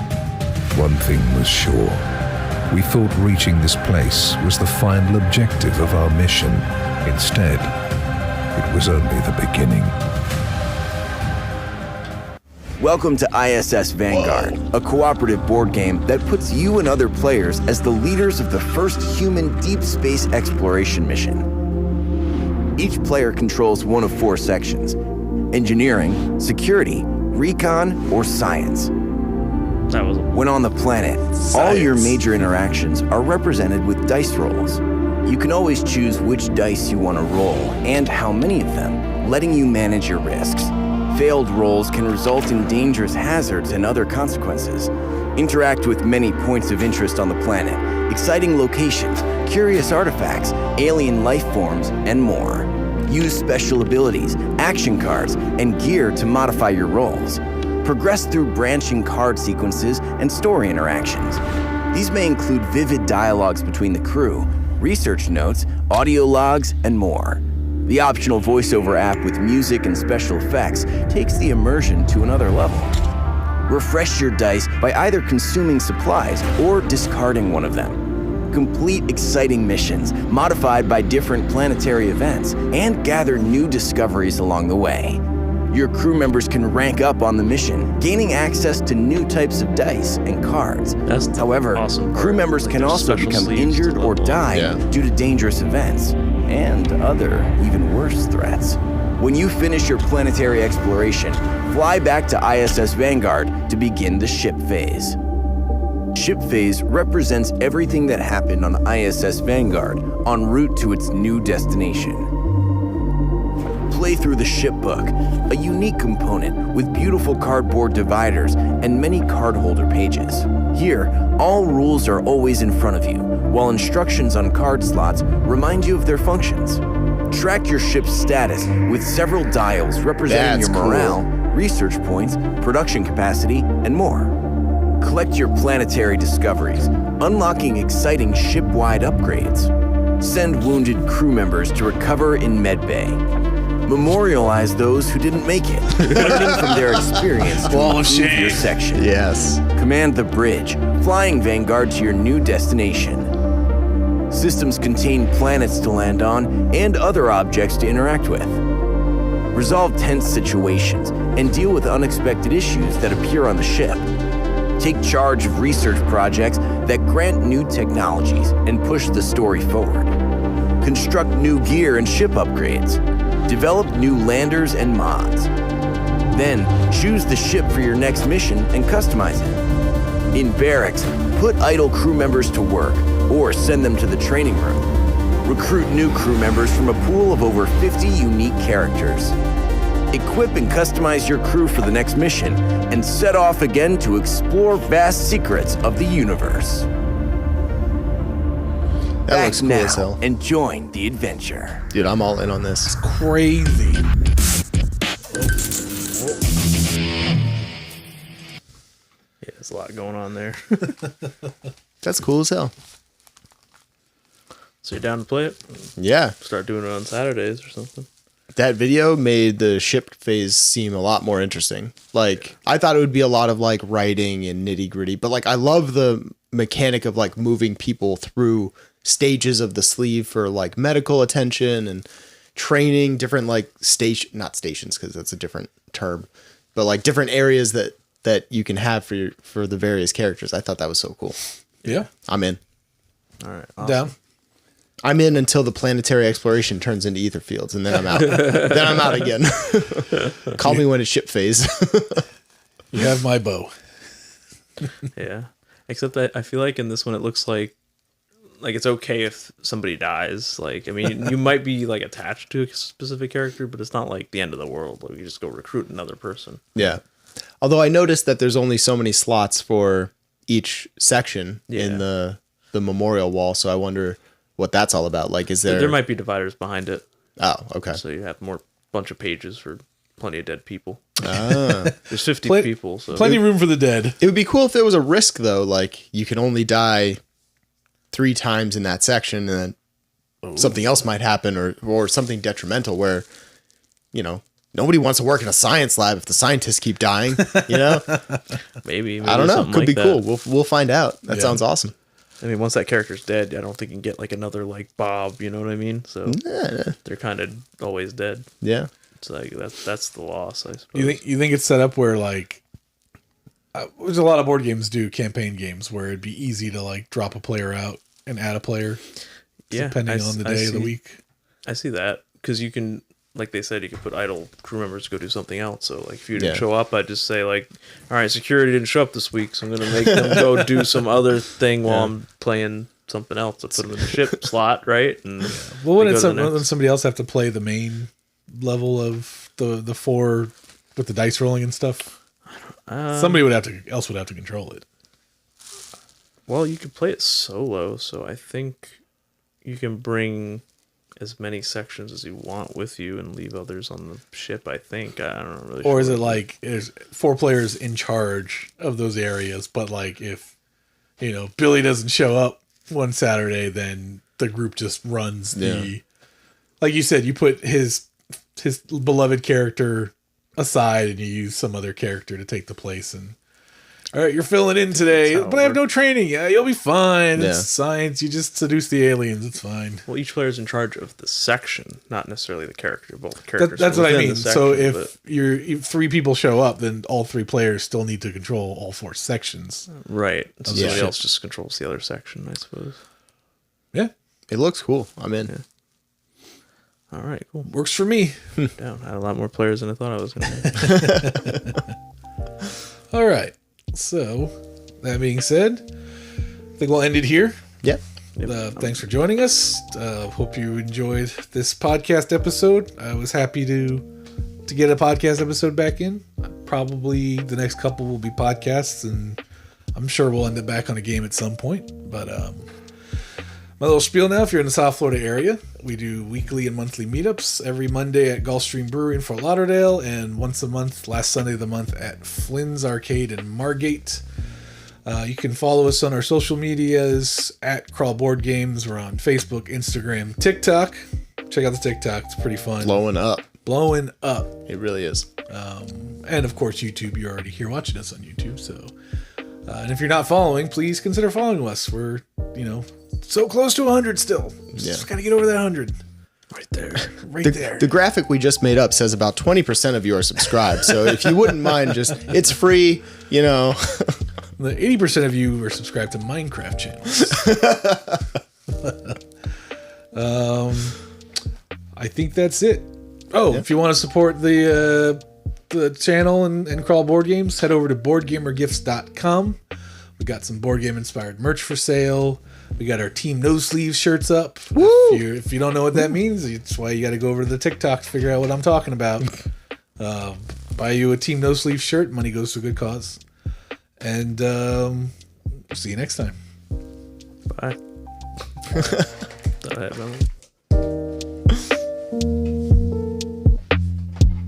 one thing was sure. We thought reaching this place was the final objective of our mission. Instead, it was only the beginning. Welcome to ISS Vanguard, a cooperative board game that puts you and other players as the leaders of the first human deep space exploration mission. Each player controls one of 4 sections: engineering, security, recon, or science. That was When on the planet, all your major interactions are represented with dice rolls. You can always choose which dice you want to roll and how many of them, letting you manage your risks. Failed rolls can result in dangerous hazards and other consequences. Interact with many points of interest on the planet, exciting locations, curious artifacts, alien life forms, and more. Use special abilities, action cards, and gear to modify your rolls. Progress through branching card sequences and story interactions. These may include vivid dialogues between the crew, research notes, audio logs, and more. The optional voiceover app with music and special effects takes the immersion to another level. Refresh your dice by either consuming supplies or discarding one of them. Complete exciting missions modified by different planetary events and gather new discoveries along the way. Your crew members can rank up on the mission, gaining access to new types of dice and cards. However, awesome crew members Like can there's also special become sleeves injured to or level. die due to dangerous events and other, even worse threats. When you finish your planetary exploration, fly back to ISS Vanguard to begin the ship phase. Ship phase represents everything that happened on ISS Vanguard en route to its new destination. Play through the ship book, a unique component with beautiful cardboard dividers and many card holder pages. Here, all rules are always in front of you, while instructions on card slots remind you of their functions. Track your ship's status with several dials representing That's your morale, research points, production capacity, and more. Collect your planetary discoveries, unlocking exciting ship-wide upgrades. Send wounded crew members to recover in medbay. Memorialize those who didn't make it, learning from their experience to Wall of improve shame. your section. Yes. Command the bridge, flying Vanguard to your new destination. Systems contain planets to land on and other objects to interact with. Resolve tense situations and deal with unexpected issues that appear on the ship. Take charge of research projects that grant new technologies and push the story forward. Construct new gear and ship upgrades. Develop new landers and mods. Then, choose the ship for your next mission and customize it. In barracks, put idle crew members to work or send them to the training room. Recruit new crew members from a pool of over 50 unique characters. Equip and customize your crew for the next mission and set off again to explore vast secrets of the universe. That Back looks cool now as hell. and join the adventure. Dude, I'm all in on this. Crazy. Yeah, there's a lot going on there. That's cool as hell. So you're down to play it? Yeah. Start doing it on Saturdays or something. That video made the ship phase seem a lot more interesting. Like, I thought it would be a lot of like writing and nitty gritty, but like, I love the mechanic of like moving people through stages of the sleeve for like medical attention and training, different like not stations, because that's a different term, but like different areas that you can have for the various characters. I thought that was so cool. Yeah. I'm in. All right. Down. I'm in until the planetary exploration turns into ether fields, and then I'm out. Then I'm out again. Call me when it's ship phase. You have my bow. Yeah. Except that I feel like in this one it looks like it's okay if somebody dies. Like, I mean, you might be like attached to a specific character, but it's not like the end of the world. Like, you just go recruit another person. Yeah. Although I noticed that there's only so many slots for each section Yeah. in the memorial wall, so I wonder what that's all about. Like, is there? There might be dividers behind it. Oh, okay. So you have more bunch of pages for plenty of dead people. Ah. There's 50 people, so plenty of room for the dead. It would be cool if there was a risk, though. Like, you can only die 3 times in that section, and then something else might happen, or something detrimental where, you know, nobody wants to work in a science lab if the scientists keep dying, you know? maybe I don't know. something Could like be that. cool. We'll find out. That sounds awesome. I mean, once that character's dead, I don't think you can get like another like Bob. You know what I mean? So they're kind of always dead. Yeah. It's like that's the loss, I suppose. You think it's set up where like there's a lot of board games do campaign games where it'd be easy to like drop a player out and add a player, depending on the day of the week. I see that because you can, like they said, you can put idle crew members to go do something else. So like if you didn't show up, I'd just say like, all right, security didn't show up this week, so I'm gonna make them go do some other thing while I'm playing something else. I put them in the ship slot, right? And well, wouldn't somebody else have to play the main level of the 4 with the dice rolling and stuff? Somebody would have to control it. Well, you could play it solo, so I think you can bring as many sections as you want with you and leave others on the ship, I think. I don't really. Or is it like there's 4 players in charge of those areas, but like if, you know, Billy doesn't show up one Saturday, then the group just runs the, like you said, you put his beloved character aside and you use some other character to take the place, and all right, you're filling in today, but I have no training. Yeah, you'll be fine. It's science. You just seduce the aliens. It's fine. Well, each player is in charge of the section, not necessarily the character. Both characters. That's what I mean. Section, so if if 3 people show up, then all 3 players still need to control all 4 sections. Right. So somebody else just controls the other section, I suppose. Yeah. It looks cool. I'm in. Yeah. All right, cool. Works for me. Down. I had a lot more players than I thought I was going to. All right. So, that being said, I think we'll end it here. Yep. Thanks for joining us. Hope you enjoyed this podcast episode. I was happy to get a podcast episode back in. Probably the next couple will be podcasts, and I'm sure we'll end up back on a game at some point. But my little spiel now, if you're in the South Florida area, we do weekly and monthly meetups every Monday at Gulfstream Brewery in Fort Lauderdale, and once a month, last Sunday of the month, at Flynn's Arcade in Margate. You can follow us on our social medias at Crawl Board Games. We're on Facebook, Instagram, TikTok. Check out the TikTok. It's pretty fun. Blowing up. It really is. And of course, YouTube. You're already here watching us on YouTube. So, and if you're not following, please consider following us. We're, so close to 100 still. Just gotta get over that 100. Right there. There. The graphic we just made up says about 20% of you are subscribed. So if you wouldn't mind, it's free, The 80% of you are subscribed to Minecraft channels. I think that's it. If you want to support the channel and Crawl Board Games, head over to boardgamergifts.com. We got some board game inspired merch for sale. We got our Team No Sleeves shirts up. If you don't know what that means, it's why you got to go over to the TikTok to figure out what I'm talking about. Buy you a Team No Sleeves shirt. Money goes to a good cause. And see you next time. Bye.